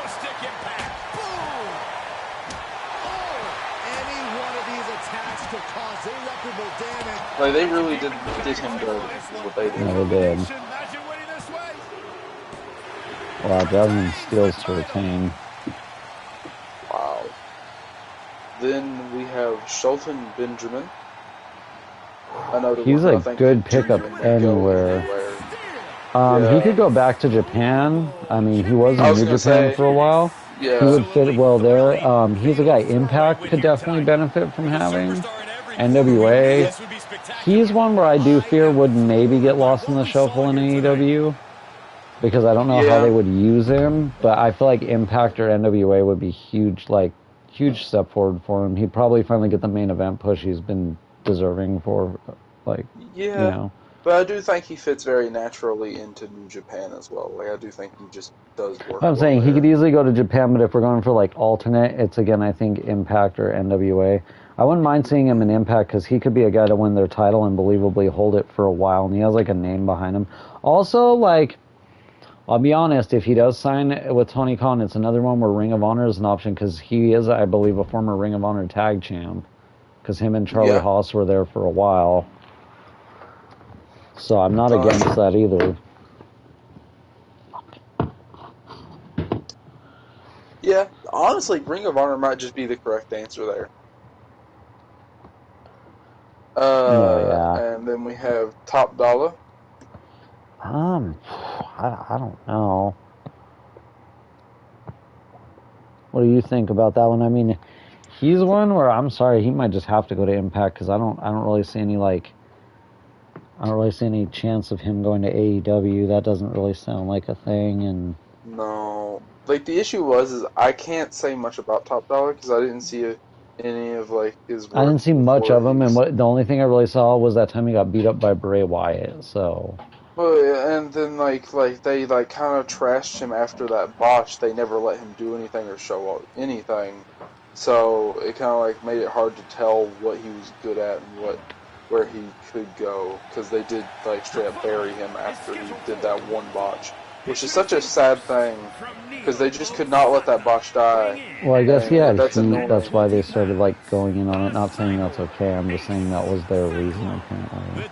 Like, they really did him dirty, is what they did. No, they did. Wow, Jasmine Steele's to retain. Wow. Then we have Shelton Benjamin. He's a good pickup anywhere. He could go back to Japan. I mean, he was in New Japan for a while. Yeah. He would fit well there. He's a guy Impact could definitely benefit from having. NWA, he's one where I do fear would maybe get lost in the shuffle in AEW, because I don't know how they would use him, but I feel like Impact or NWA would be huge step forward for him. He'd probably finally get the main event push he's been deserving for, you know. But I do think he fits very naturally into New Japan as well. Like, I do think he just does work. I'm saying he could easily go to Japan, but if we're going for, like, alternate, it's, again, I think Impact or NWA. I wouldn't mind seeing him in Impact because he could be a guy to win their title and believably hold it for a while, and he has, like, a name behind him. Also, like, I'll be honest, if he does sign with Tony Khan, it's another one where Ring of Honor is an option because he is, I believe, a former Ring of Honor tag champ. because him and Charlie Haas were there for a while. So I'm not against that either. Yeah, honestly, Ring of Honor might just be the correct answer there. And then we have Top Dollar. I don't know. What do you think about that one? I mean, he's one where I'm sorry, he might just have to go to Impact because I don't really see any chance of him going to AEW. That doesn't really sound like a thing. And no, like the issue is I can't say much about Top Dollar because I didn't see any of like his work. I didn't see much of him, and the only thing I really saw was that time he got beat up by Bray Wyatt. So. Well, and then like they kind of trashed him after that botch. They never let him do anything or show anything, so it kind of like made it hard to tell what he was good at and where he could go, because they did like straight up bury him after he did that one botch, which is such a sad thing because they just could not let that botch die. Well, I guess that's why they started like going in on it. Not saying that's okay. I'm just saying that was their reason apparently.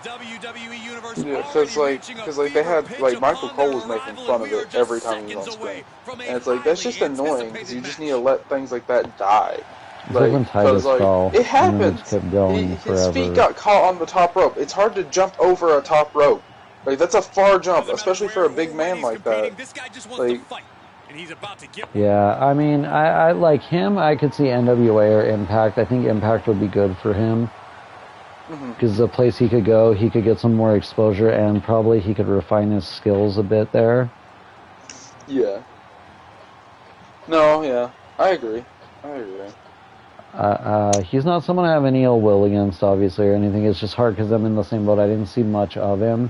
Yeah, because they had like Michael Cole was making fun of it every time he was on screen, and it's like that's just annoying because you just need to let things like that die. Like, it happens. His feet got caught on the top rope. It's hard to jump over a top rope. Like that's a far jump, especially for a big man like that. Like, yeah, I mean, I like him. I could see NWA or Impact. I think Impact would be good for him because the place he could go, he could get some more exposure, and probably he could refine his skills a bit there. Yeah. No, yeah, I agree. He's not someone I have any ill will against, obviously, or anything. It's just hard because I'm in the same boat. I didn't see much of him,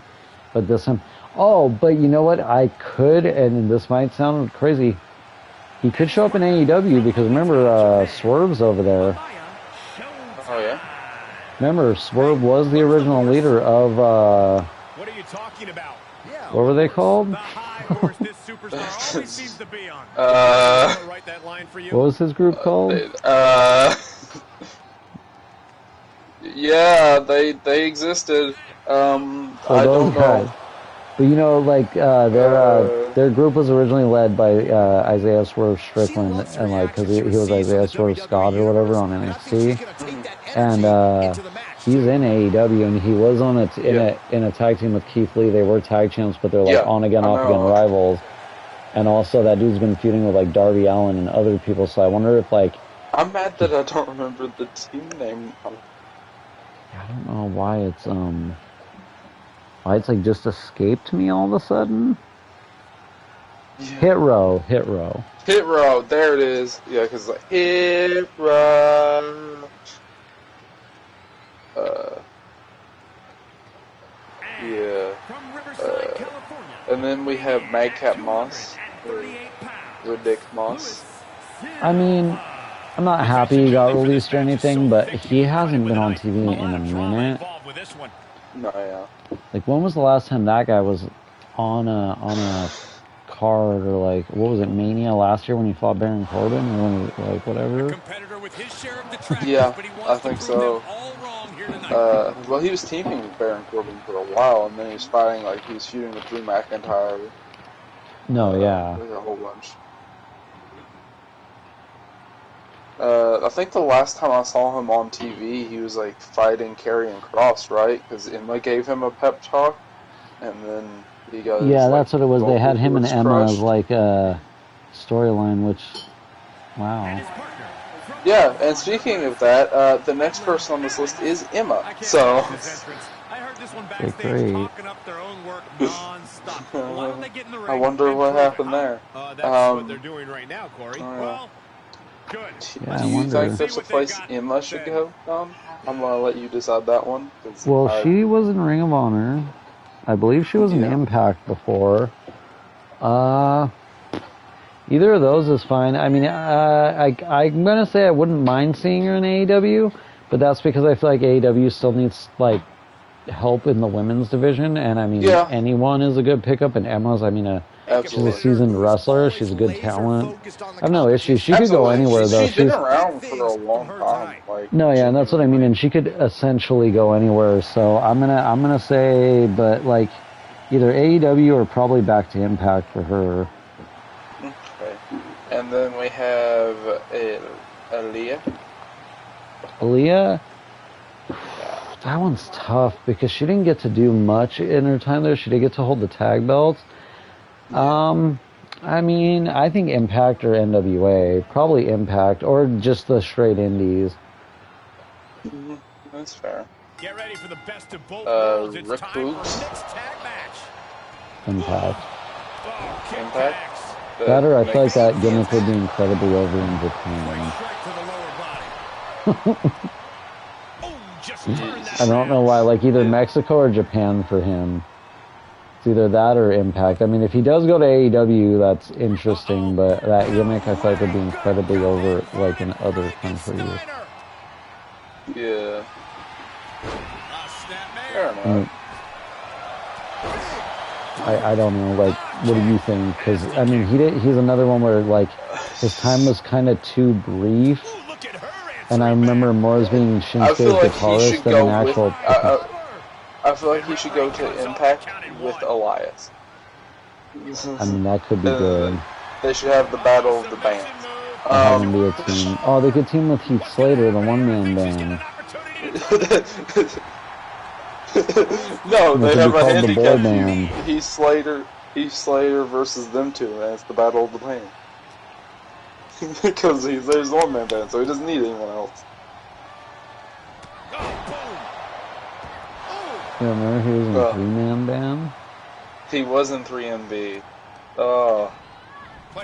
but but you know what? I could, and this might sound crazy, he could show up in AEW because remember, Swerve's over there. Oh yeah. Remember, Swerve was the original leader of. What are you talking about? What were they called? What was his group called? Yeah, they existed. I don't know. But you know, like their group was originally led by Isaiah Swerve Strickland, and like because he was Isaiah Swerve Scott or whatever on NXT, and he's in AEW, and he was on in a tag team with Keith Lee. They were tag champs, but they're like on again, off again rivals. And also that dude's been feuding with like Darby Allin and other people. So I wonder if like I'm mad that I don't remember the team name. I don't know why it's like just escaped me all of a sudden. Yeah. Hit Row. There it is. Yeah, because like Hit Row. And then we have Madcap Moss. Riddick Moss. I mean, I'm not happy he got released or anything, but he hasn't been on TV in a minute. No, yeah. Like, when was the last time that guy was on a card, or like, what was it, Mania last year when he fought Baron Corbin, or when he, like, whatever? Yeah, I think so. Well, he was teaming with Baron Corbin for a while, and then he was fighting, like, he was feuding with Drew McIntyre. No, yeah. There's a whole bunch. I think the last time I saw him on TV, he was, like, fighting Karrion Kross, right? Because Emma gave him a pep talk, and then he got his, that's what it was. They had him and Emma as, like, a storyline, which, wow. Yeah, and speaking of that, the next person on this list is Emma, so... Great. I wonder what happened there. That's what they're doing right now, Corey. Well, good. Yeah, do you think there's a place Emma should go, Tom? I'm going to let you decide that one. Well, she was in Ring of Honor. I believe she was in Impact before. Either of those is fine. I mean, I'm going to say I wouldn't mind seeing her in AEW, but that's because I feel like AEW still needs, like, help in the women's division, and I mean, Yeah. anyone is a good pickup, and Emma's, I mean, she's a seasoned wrestler, she's a good talent. I have no issue. She could go anywhere, though. She's been around for a long time. No, yeah, and that's what I mean, and she could essentially go anywhere, so I'm gonna say, but, like, either AEW or probably back to Impact for her. Okay. And then we have Aaliyah. Aaliyah? That one's tough because she didn't get to do much in her time there. She did get to hold the tag belts. I mean, I think Impact or NWA. Probably Impact or just the straight indies. Mm-hmm. That's fair. Get ready for the best of both worlds. It's Rick time for the Boogs. next tag match. Impact. Oh, Impact. That or I feel like that gimmick would be incredibly over in Japan. I don't know why, like either Mexico or Japan for him. It's either that or Impact. I mean, if he does go to AEW, that's interesting, but that gimmick I feel like would be incredibly over, like in other countries. Yeah. Fair enough. I don't know, like, what do you think? Because, I mean, he's another one where, like, his time was kind of too brief. And I remember more as being Shinsuke's guitarist than an actual... I feel like he should go to Impact with Elias. I mean, that could be good. They should have the battle of the bands. Have them be a team. Oh, they could team with Heath Slater, the one-man band. No, they have a handicap. Band. Heath Slater versus them two, and it's the battle of the band. Because there's one man band, so he doesn't need anyone else. Yeah, remember he was in a three-man band? He was in 3MB. Oh,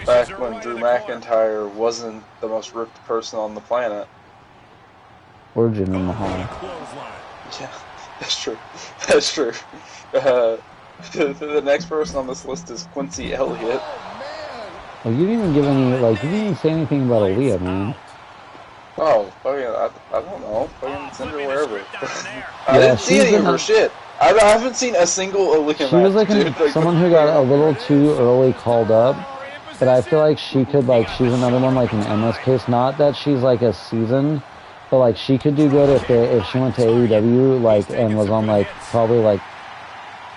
back when Drew McIntyre wasn't the most ripped person on the planet. Or Jinder Mahal. Yeah, that's true. That's true. The next person on this list is Quincy Elliott. Well, you didn't even give any, like, you didn't even say anything about Aaliyah, man. Oh, I don't know. Fucking send her wherever. I didn't see any of her shit. I haven't seen a single Aaliyah match. She was like someone who got a little too early called up, but I feel like she could, like, she's another one, like, in Emma's case. Not that she's, like, a seasoned, but, like, she could do good if she went to AEW, like, and was on, like, probably, like,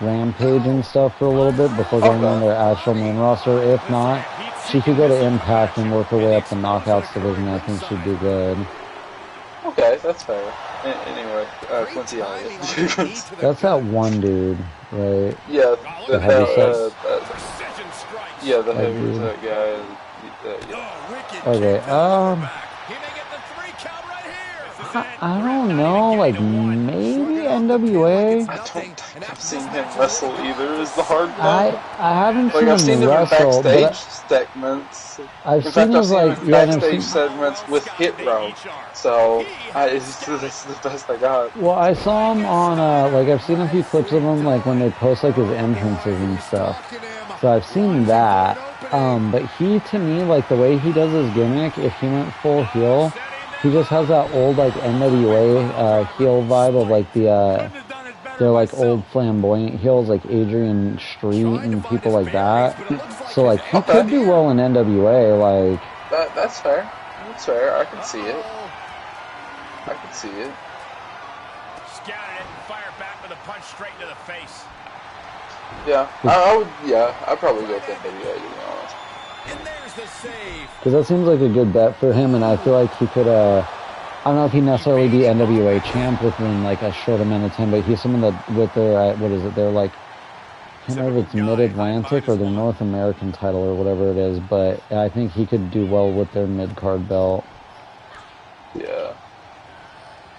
Rampage and stuff for a little bit before going on their actual main roster. If not, she could go to Impact and work her way up the Knockouts division. I think she'd do good. Okay, that's fair. Anyway, Quincy Elliott. That's that one dude, right? Yeah, the heavyset. Yeah, the heavyset guy. Okay, I don't know, like, maybe NWA? I don't think I've seen him wrestle either, is the hard part. I haven't seen him I've seen him wrestle, in backstage segments. I've seen him in backstage segments with Hit Row, so this is the best I got. Well, I saw him on, like, I've seen a few clips of him, like, when they post, like, his entrances and stuff. So I've seen that, but he, to me, like, the way he does his gimmick, if he went full heel, he just has that old, like, NWA heel vibe of, like, they're, like, old flamboyant heels, like Adrian Street and people like that. So, like, he could do well in NWA, like... That's fair. That's fair. I can see it. I can see it. Scouted it and fired back with a punch straight into the face. Yeah, I would, yeah, I'd probably go with NWA, to be honest. And there's the save. Because that seems like a good bet for him, and I feel like he could, I don't know if he'd necessarily be NWA champ within, like, a short amount of time, but he's someone that, with their, what is it, they're, like, I can't remember if it's Mid-Atlantic or their North American title or whatever it is, but I think he could do well with their mid-card belt. Yeah.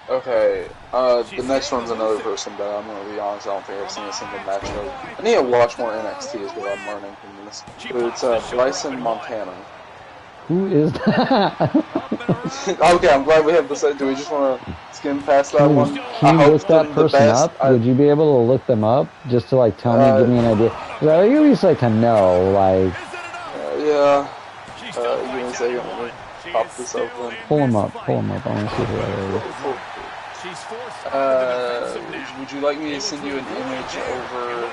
Okay, the next one's another person, but I'm gonna be honest, I don't think I've seen a single match of. I need to watch more NXT is what I'm learning from this. But it's Bryson Montana. Who is that? Okay, I'm glad we have this. Do we just want to skim past that one? Can you look that person up? Would you be able to look them up just to, like, tell me, give me an idea? I at least like to know, like. Yeah. Give me a second. Let me pop this open. Pull them up. I want to see who that is. She's forced onto the defensive now. Would you like me to send you an image over?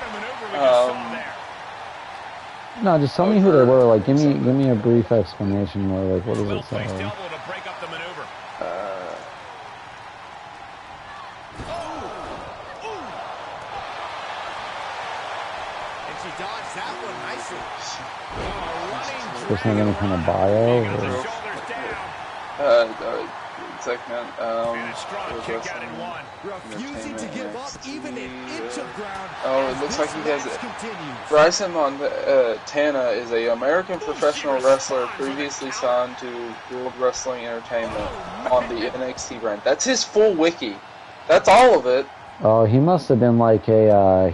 No, just tell me who they were. Like, give me a brief explanation. Or like, what does it say? Elbow to break up the maneuver. And she dodged that one nicely. There's not any kind of bio. Segment. Refusing to give up even an inch of ground. Oh, it looks like he has it. Bryson Montana is an American professional wrestler previously signed to World Wrestling Entertainment on the NXT brand. That's his full wiki. That's all of it. Oh, he must have been like a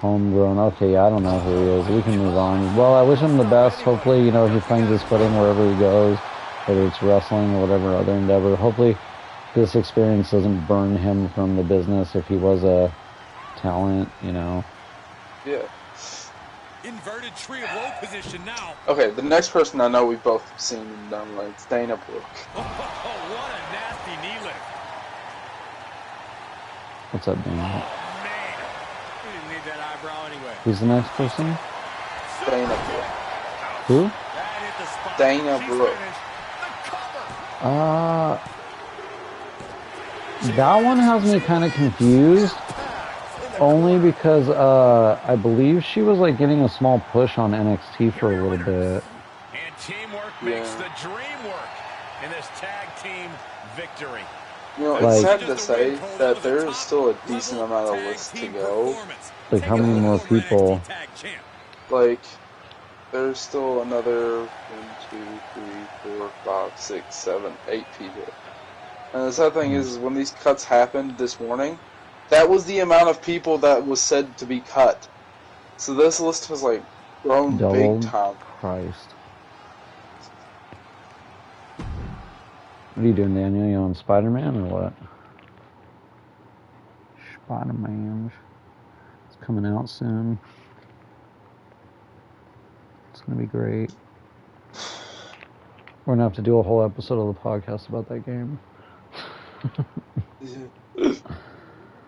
homegrown. Okay, I don't know who he is. We can move on. Well, I wish him the best. Hopefully, he finds his footing wherever he goes, whether it's wrestling or whatever other endeavor. Hopefully, this experience doesn't burn him from the business if he was a talent, Yeah. Inverted tree of woe position now. Okay, the next person I know we've both seen and done like it's Dana Brooke. Oh, what a nasty knee lift. What's up, Dana? Oh, man. He didn't need that eyebrow anyway. Who's the next person? Dana Brooke. Who? That hit the spot. Dana She's Brooke. finished. The cover. That one has me kind of confused. Only because I believe she was like getting a small push on NXT for a little bit. And teamwork makes the dream work in this tag team victory. It's sad to say that there is still a decent amount of lists to go. Like, how many more people? Like, there's still another 1, 2, 3, 4, 5, 6, 7, 8 people. And the sad thing is when these cuts happened this morning, that was the amount of people that was said to be cut. So this list has, like, grown big time. Christ. What are you doing, Daniel? You on Spider-Man or what? Spider-Man. It's coming out soon. It's going to be great. We're going to have to do a whole episode of the podcast about that game.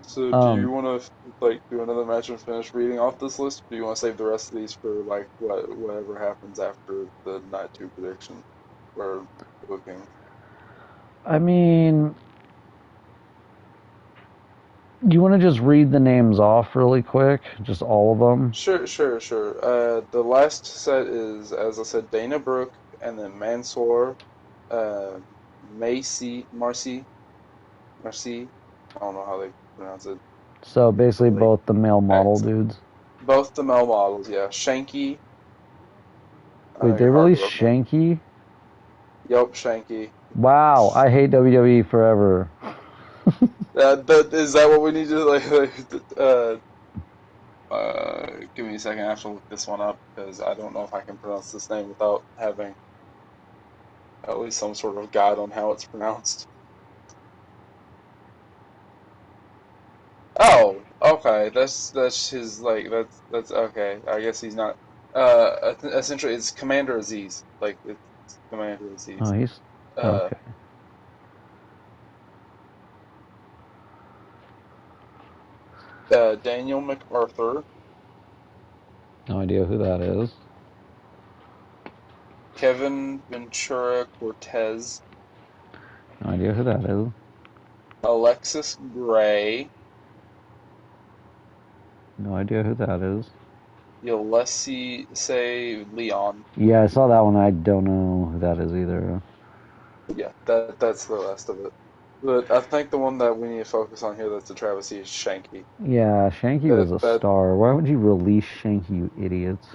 So do you want to do another match and finish reading off this list? Or do you want to save the rest of these for whatever happens after the night 2 prediction or booking? I mean, you want to just read the names off really quick? Just all of them? Sure. The last set is, as I said, Dana Brooke, and then Mansoor, Marcy. I don't know how they pronounce it. So basically both the male model dudes? Both the male models, yeah. Shanky. Wait, they released Shanky? Yup, Shanky. Wow, I hate WWE forever. Is that what we need to give me a second. I have to look this one up because I don't know if I can pronounce this name without having at least some sort of guide on how it's pronounced. Oh, okay. That's his that's okay. I guess he's not. Essentially, it's Commander Aziz. It's Commander Aziz. Oh, he's okay. Daniel MacArthur. No idea who that is. Kevin Ventura Cortez. No idea who that is. Alexis Gray. No idea who that is. Ulysses Leon. Yeah, I saw that one. I don't know who that is either. Yeah, that's the rest of it. But I think the one that we need to focus on here that's a travesty is Shanky. Yeah, Shanky was a star. Why would you release Shanky, you idiots?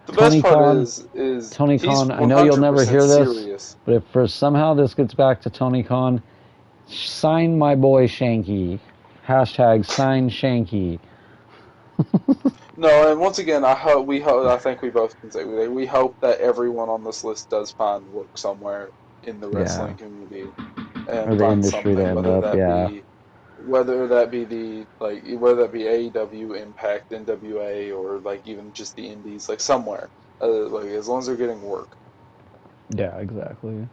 The best part is Tony Khan. I know you'll never hear this, serious. But if somehow this gets back to Tony Khan, sign my boy Shanky. Hashtag sign Shanky. No, and once again, I think we both can say we hope that everyone on this list does find work somewhere in the wrestling community and or the industry to end up. Whether that be AEW, Impact, NWA, or even just the indies, somewhere, as long as they're getting work. Yeah, exactly.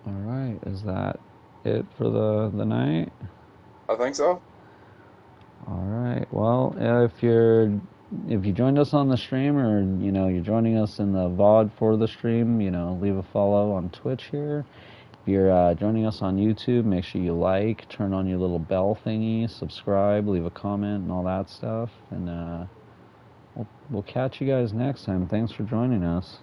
All right, is that it for the night? I think so. All right. Well, if you joined us on the stream, or you're joining us in the VOD for the stream, leave a follow on Twitch here. If you're joining us on YouTube, make sure you like, turn on your little bell thingy, subscribe, leave a comment, and all that stuff. And we'll catch you guys next time. Thanks for joining us.